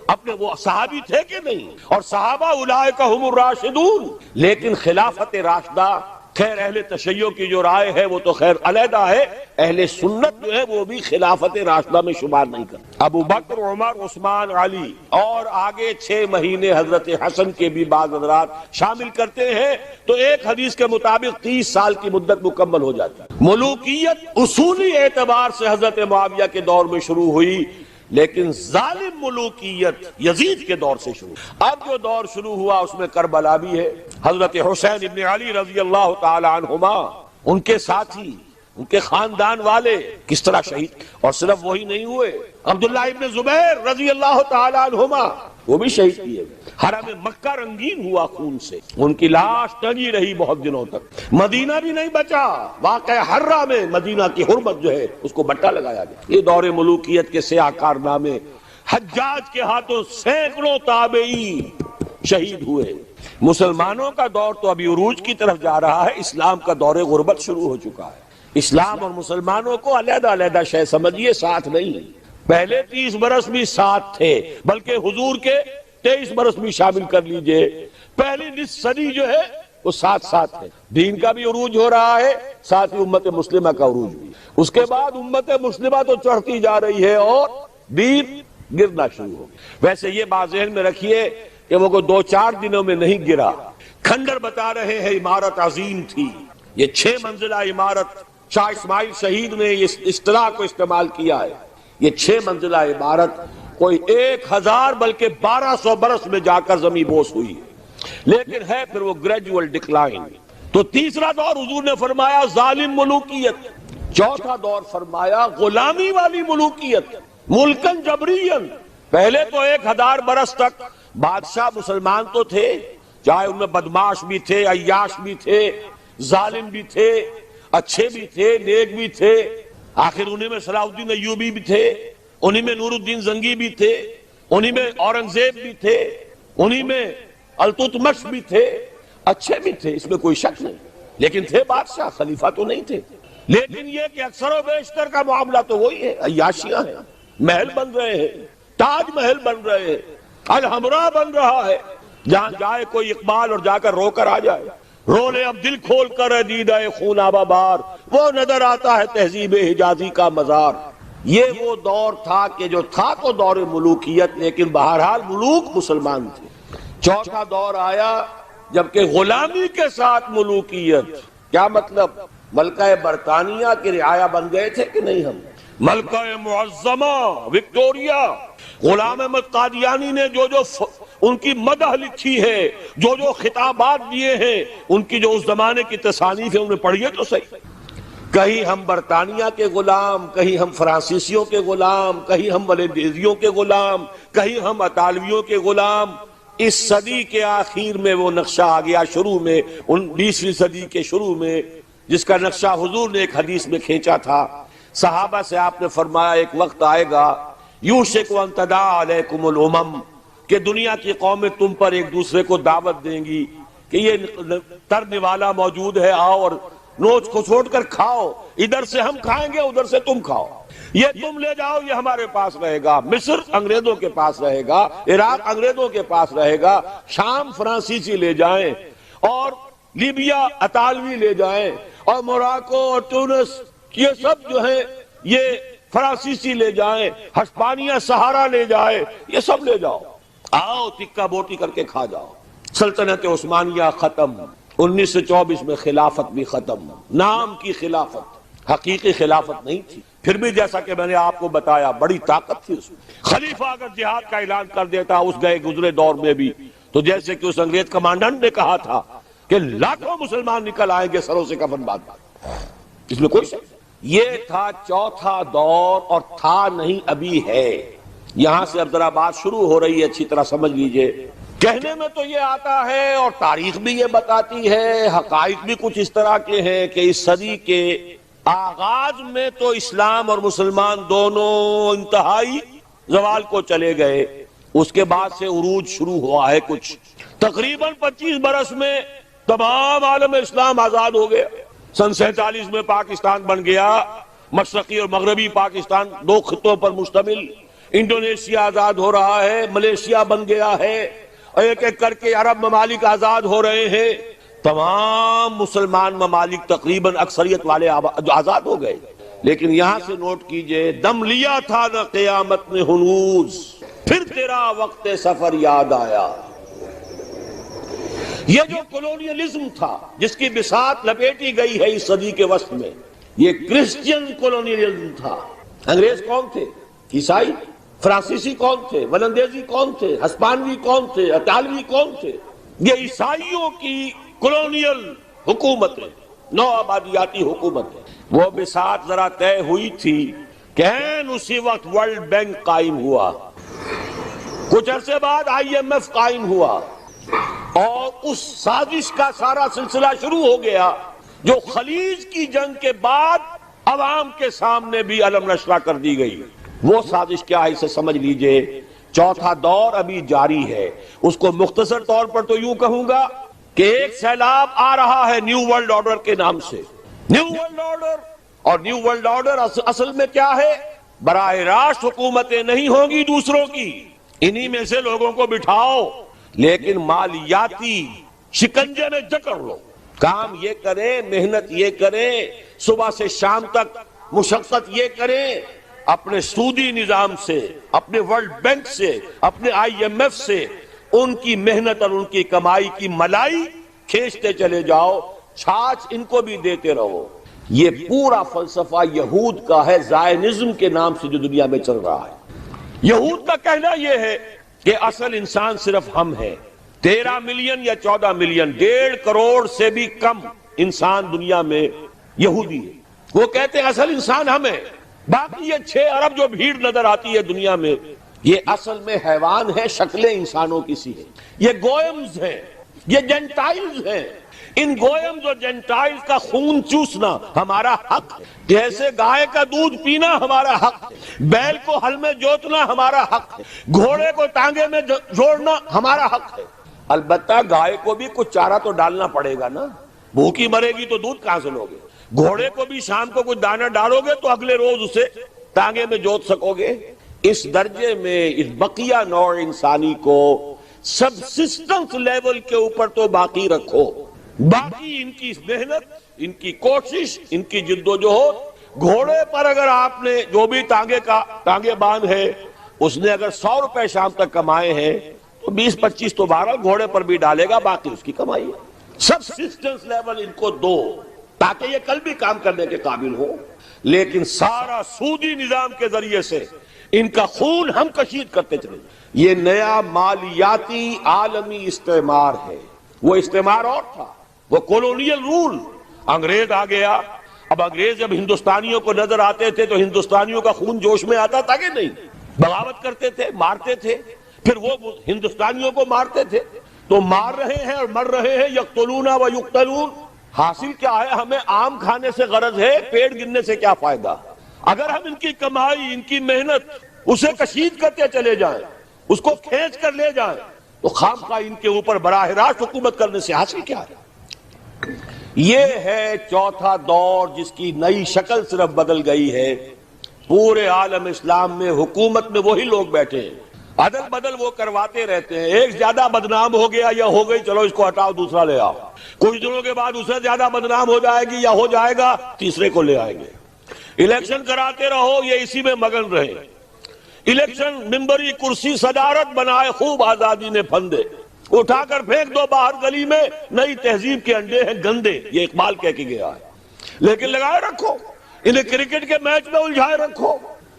اپنے وہ صحابی تھے کہ نہیں، اور صحابہ اولئک هم الراشدون، لیکن خلافت راشدہ خیر اہل تشیع کی جو رائے ہے وہ تو خیر علیحدہ ہے، اہل سنت جو ہے وہ بھی خلافت راشدہ میں شمار نہیں کرتے۔ ابو بکر، عمر، عثمان، علی اور آگے 6 مہینے حضرت حسن کے بھی بعض حضرات شامل کرتے ہیں، تو ایک حدیث کے مطابق 30 سال کی مدت مکمل ہو جاتی ہے۔ ملوکیت اصولی اعتبار سے حضرت معاویہ کے دور میں شروع ہوئی، لیکن ظالم ملوکیت یزید کے دور سے شروع. اب جو دور شروع ہوا اس میں کربلا بھی ہے. حضرت حسین ابن علی رضی اللہ تعالی عنہما، ان کے ساتھی، ان کے خاندان والے کس طرح شہید. اور صرف وہی نہیں ہوئے، عبداللہ ابن زبیر رضی اللہ تعالی عنہما وہ بھی شہید کیے. حرم مکہ رنگین ہوا خون سے، ان کی لاش ٹنگی رہی بہت دنوں تک. مدینہ بھی نہیں بچا. واقعہ حرہ میں مدینہ کی حرمت جو ہے اس کو بٹا لگایا گیا. یہ دور ملوکیت کے سیاہ کارنامے. حجاج کے ہاتھوں سینکڑوں تابعی شہید ہوئے. مسلمانوں کا دور تو ابھی عروج کی طرف جا رہا ہے. اسلام کا دور غربت شروع ہو چکا ہے. اسلام اور مسلمانوں کو علیحدہ علیحدہ شے سمجھیے، ساتھ نہیں. پہلے 30 برس بھی ساتھ تھے، بلکہ حضور کے 23 برس بھی شامل کر لیجئے. پہلی نصف صدی جو ہے وہ ساتھ ساتھ ہے. دین کا بھی عروج ہو رہا ہے، ساتھ ہی امت مسلمہ کا عروج بھی. اس کے بعد امت مسلمہ تو چڑھتی جا رہی ہے اور دین گرنا شروع ہو گیا. ویسے یہ بات ذہن میں رکھیے کہ وہ کوئی 2-4 دنوں میں نہیں گرا. کھنڈر بتا رہے ہیں عمارت عظیم تھی. یہ 6 منزلہ عمارت شاہ اسماعیل شہید نے اس اصطلاح کو استعمال کیا ہے. یہ 6 منزلہ عمارت کوئی 1000 بلکہ 1200 برس میں جا کر زمین بوس ہوئی ہے. لیکن ہے پھر وہ گریجول ڈکلائن. تو تیسرا دور حضور نے فرمایا ظالم ملوکیت. چوتھا دور فرمایا غلامی والی ملوکیت، ملکن جبرین. پہلے تو 1000 برس تک بادشاہ مسلمان تو تھے، چاہے ان میں بدماش بھی تھے، عیاش بھی تھے، ظالم بھی تھے، اچھے بھی تھے، نیک بھی تھے. آخر انہی میں صلاح الدین ایوبی بھی تھے، انہی میں نور الدین زنگی بھی تھے، انہی میں اورنگزیب بھی تھے، انہی میں التتمش بھی تھے. اچھے بھی تھے، اس میں کوئی شک نہیں. لیکن تھے بادشاہ، خلیفہ تو نہیں تھے. لیکن یہ کہ اکثر و بیشتر کا معاملہ تو وہی ہے، عیاشیاں ہیں. محل بن رہے ہیں، تاج محل بن رہے ہیں، الحمرا بن رہا ہے. جہاں جائے کوئی اقبال اور جا کر رو کر آ جائے. رو لے اب دل کھول کر دیدہ خون آبا بار، وہ نظر آتا ہے تہذیب حجازی کا مزار. یہ وہ دور تھا کہ جو تھا تو دور ملوکیت، لیکن بہرحال ملوک مسلمان تھے. چوتھا دور آیا جبکہ غلامی کے ساتھ ملوکیت. کیا مطلب؟ ملکہ برطانیہ کی رعایا بن گئے تھے کہ نہیں ہم؟ ملکہ معظمہ وکٹوریا، غلام احمد قادیانی نے جو ان کی مدح لکھی ہے، جو خطابات دیے ہیں، ان کی جو اس زمانے کی تصانیف ہے انہیں پڑھیے تو صحیح. کہیں ہم برطانیہ کے غلام، کہیں ہم فرانسیسیوں کے غلام، کہیں ہم ولیندیزیوں کے غلام، کہیں ہم اطالویوں کے غلام. اس صدی کے آخر میں وہ نقشہ آ گیا، شروع میں 19ویں صدی کے شروع میں، جس کا نقشہ حضور نے ایک حدیث میں کھینچا تھا. صحابہ سے آپ نے فرمایا ایک وقت آئے گا یوشک ان تداعی علیکم الامم، کہ دنیا کی قومیں تم پر ایک دوسرے کو دعوت دیں گی کہ یہ ترنے والا موجود ہے، آؤ اور نوچ کو چھوڑ کر کھاؤ. ادھر سے ہم کھائیں گے، ادھر سے تم کھاؤ. یہ تم لے جاؤ، یہ ہمارے پاس رہے گا. مصر انگریزوں کے پاس رہے گا، عراق انگریزوں کے پاس رہے گا، شام فرانسیسی لے جائیں، اور لیبیا اطالوی لے جائیں، اور موراکو اور تونس یہ سب جو ہیں یہ فرانسیسی لے جائیں، ہسپانیہ سہارا لے جائے، یہ سب لے جاؤ. آؤ تکہ بوٹی کر کے کھا جاؤ. سلطنت عثمانیہ ختم. 1924 میں خلافت بھی ختم. نام کی خلافت، حقیقی خلافت نہیں تھی. پھر بھی جیسا کہ میں نے آپ کو بتایا بڑی طاقت تھی اس میں. خلیفہ اگر جہاد کا اعلان کر دیتا اس گئے گزرے دور میں بھی، تو جیسے کہ اس انگریز کمانڈنٹ نے کہا تھا کہ لاکھوں مسلمان نکل آئیں گے سروں سے کفن باندھ، اس میں کوئی شک. یہ تھا چوتھا دور، اور تھا نہیں ابھی ہے. یہاں سے اب ذرا بات شروع ہو رہی ہے، اچھی طرح سمجھ لیجئے. کہنے میں تو یہ آتا ہے اور تاریخ بھی یہ بتاتی ہے، حقائق بھی کچھ اس طرح کے ہیں کہ اس صدی کے آغاز میں تو اسلام اور مسلمان دونوں انتہائی زوال کو چلے گئے. اس کے بعد سے عروج شروع ہوا ہے. کچھ تقریباً 25 برس میں تمام عالم اسلام آزاد ہو گیا. سن 47 میں پاکستان بن گیا، مشرقی اور مغربی پاکستان 2 خطوں پر مشتمل. انڈونیشیا آزاد ہو رہا ہے، ملیشیا بن گیا ہے، ایک ایک کر کے عرب ممالک آزاد ہو رہے ہیں. تمام مسلمان ممالک تقریباً اکثریت والے آزاد ہو گئے. لیکن یہاں سے نوٹ کیجئے، دم لیا تھا نہ قیامت نے ہنوز، پھر تیرا وقت سفر یاد آیا. یہ جو کولونیلزم تھا جس کی بساط لپیٹی گئی ہے اس صدی کے وسط میں، یہ کرسچین کولونیلزم تھا. انگریز کون تھے؟ عیسائی. فرانسیسی کون تھے، ولندیزی کون تھے، ہسپانوی کون تھے، اطالوی کون تھے؟ یہ عیسائیوں کی کولونیل حکومتیں، نو آبادیاتی حکومتیں، وہ بساط ذرا طے ہوئی تھی کہ اسی وقت ورلڈ بینک قائم ہوا، کچھ عرصے بعد IMF قائم ہوا، اور اس سازش کا سارا سلسلہ شروع ہو گیا جو خلیج کی جنگ کے بعد عوام کے سامنے بھی علم نشرہ کر دی گئی۔ وہ سازش کیا ہے اسے سمجھ لیجئے، چوتھا دور ابھی جاری ہے۔ اس کو مختصر طور پر تو یوں کہوں گا کہ ایک سیلاب آ رہا ہے نیو ورلڈ آرڈر کے نام سے۔ نیو ورلڈ آرڈر، اور نیو ورلڈ آرڈر اصل میں کیا ہے؟ براہ راست حکومتیں نہیں ہوں گی دوسروں کی، انہی میں سے لوگوں کو بٹھاؤ، لیکن مالیاتی شکنجے میں جکڑ لو، کام یہ کریں، محنت یہ کریں، صبح سے شام تک مشقت یہ کریں، اپنے سودی نظام سے، اپنے ورلڈ بینک سے، اپنے IMF سے ان کی محنت اور ان کی کمائی کی ملائی کھینچتے چلے جاؤ، چھاچ ان کو بھی دیتے رہو۔ یہ پورا فلسفہ یہود کا ہے، زائنزم کے نام سے جو دنیا میں چل رہا ہے۔ یہود کا کہنا یہ ہے کہ اصل انسان صرف ہم ہیں، 13 ملین یا 14 ملین، 1.5 کروڑ سے بھی کم انسان دنیا میں یہودی ہے۔ وہ کہتے ہیں اصل انسان ہم ہیں، باقی یہ 6 ارب جو بھیڑ نظر آتی ہے دنیا میں، یہ اصل میں حیوان ہے، شکلیں انسانوں کی سی ہیں، یہ گوئمز ہیں، یہ جینٹائلز ہیں۔ ان گوئمز اور جینٹائلز کا خون چوسنا ہمارا حق ہے، جیسے گائے کا دودھ پینا ہمارا حق ہے، بیل کو ہل میں جوتنا ہمارا حق ہے، گھوڑے کو ٹانگے میں جوڑنا ہمارا حق ہے۔ البتہ گائے کو بھی کچھ چارہ تو ڈالنا پڑے گا نا، بھوکی مرے گی تو دودھ کہاں سے لوگے؟ گھوڑے کو بھی شام کو کچھ دانہ ڈالو گے تو اگلے روز اسے ٹانگے میں جوت سکو گے۔ اس درجے میں اس بقیہ نوع انسانی کو سبسسٹنس لیول کے اوپر تو باقی رکھو، باقی ان کی محنت، ان کی کوشش، ان کی جد و جہد۔ گھوڑے پر اگر آپ نے جو بھی ٹانگے باندھ ہے، اس نے اگر 100 روپے شام تک کمائے ہیں تو 20-25 تو بہرحال گھوڑے پر بھی ڈالے گا، باقی اس کی کمائی ہے۔ سبسسٹنس لیول ان کو دو تاکہ یہ کل بھی کام کرنے کے قابل ہو، لیکن سارا سودی نظام کے ذریعے سے ان کا خون ہم کشید کرتے چلے۔ یہ نیا مالیاتی عالمی استعمار ہے، وہ استعمار اور تھا، وہ کولونیل رول۔ انگریز آ گیا، اب انگریز جب ہندوستانیوں کو نظر آتے تھے تو ہندوستانیوں کا خون جوش میں آتا تھا کہ نہیں؟ بغاوت کرتے تھے، مارتے تھے، پھر وہ ہندوستانیوں کو مارتے تھے۔ تو مار رہے ہیں اور مر رہے ہیں، یقتلون و یقتلون۔ حاصل کیا ہے؟ ہمیں آم کھانے سے غرض ہے، پیڑ گرنے سے کیا فائدہ؟ اگر ہم ان کی کمائی، ان کی محنت اسے کشید کرتے چلے جائیں، اس کو کھینچ کر لے جائیں، تو خامخواہ ان کے اوپر براہ راست حکومت کرنے سے حاصل کیا ہے؟ یہ ہے چوتھا دور جس کی نئی شکل صرف بدل گئی ہے۔ پورے عالم اسلام میں حکومت میں وہی لوگ بیٹھے ہیں، عدل بدل وہ کرواتے رہتے ہیں۔ ایک زیادہ بدنام ہو گیا یا ہو گئی، چلو اس کو ہٹاؤ، دوسرا لے آؤ۔ کچھ دنوں کے بعد اسے زیادہ بدنام ہو جائے گی یا ہو جائے گا، تیسرے کو لے آئیں گے۔ الیکشن کراتے رہو، یہ اسی میں مگن رہے۔ الیکشن ممبری کرسی صدارت بنائے، خوب آزادی نے پھندے، اٹھا کر پھینک دو باہر گلی میں، نئی تہذیب کے انڈے ہیں گندے، یہ اقبال کہہ کے گیا ہے۔ لیکن لگائے رکھو، انہیں کرکٹ کے میچ میں الجھائے رکھو،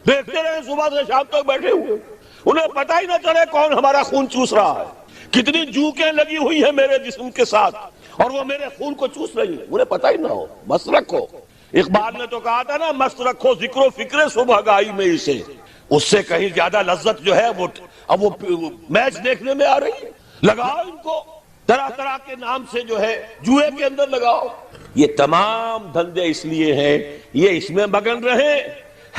دیکھتے رہے صبح سے شام تک بیٹھے ہوئے، انہیں پتہ ہی نہ چلے کون ہمارا خون چوس رہا ہے، کتنی جوکیں لگی ہوئی ہیں میرے جسم کے ساتھ اور وہ میرے خون کو چوس رہی ہیں، انہیں پتہ ہی نہ ہو۔ مست رکھو، اقبال نے تو کہا تھا نا، مست رکھو ذکر و فکر صبح گائی میں اسے، اس سے کہیں زیادہ لذت جو ہے وہ اب وہ میچ دیکھنے میں آ رہی ہے۔ لگاؤ ان کو، طرح طرح کے نام سے جو ہے جوئے کے اندر لگاؤ۔ یہ تمام دھندے اس لیے ہیں، یہ اس میں مگن رہے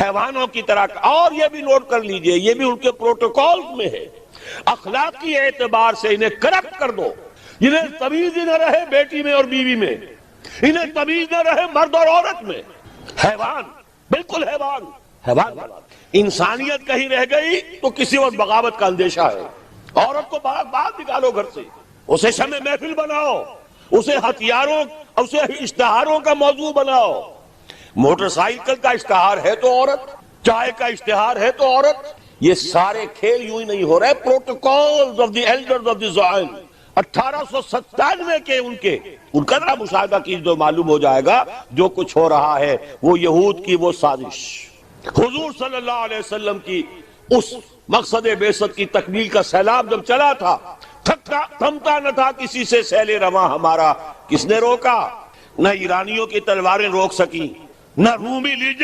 حیوانوں کی طرح۔ اور یہ بھی نوٹ کر لیجئے، یہ بھی ان کے پروٹوکول میں ہے، اخلاقی اعتبار سے انہیں کرپٹ کر دو، انہیں تمیز ہی نہ رہے بیٹی میں اور بیوی میں، انہیں تمیز نہ رہے مرد اور عورت میں، حیوان، بالکل حیوان، حیوان۔ انسانیت کہیں رہ گئی تو کسی وقت بغاوت کا اندیشہ ہے۔ عورت کو باہر نکالو گھر سے، اسے شمع محفل بناؤ، اسے ہتھیاروں، اسے اشتہاروں کا موضوع بناؤ۔ موٹر سائیکل کا اشتہار ہے تو عورت، چائے کا اشتہار ہے تو عورت۔ یہ سارے کھیل یوں ہی نہیں ہو رہے، protocols of the elders of the Zion 1897 کے ان کا ذرا مشاہدہ کیجئے تو معلوم ہو جائے گا جو کچھ ہو رہا ہے وہ یہود کی وہ سازش۔ حضور صلی اللہ علیہ وسلم کی اس مقصد بعثت کی تکمیل کا سیلاب جب چلا تھا، تھمتا نہ تھا کسی سے سیل رواں ہمارا، کس نے روکا؟ نہ ایرانیوں کی تلواریں روک سکی، نہ رومی لیجن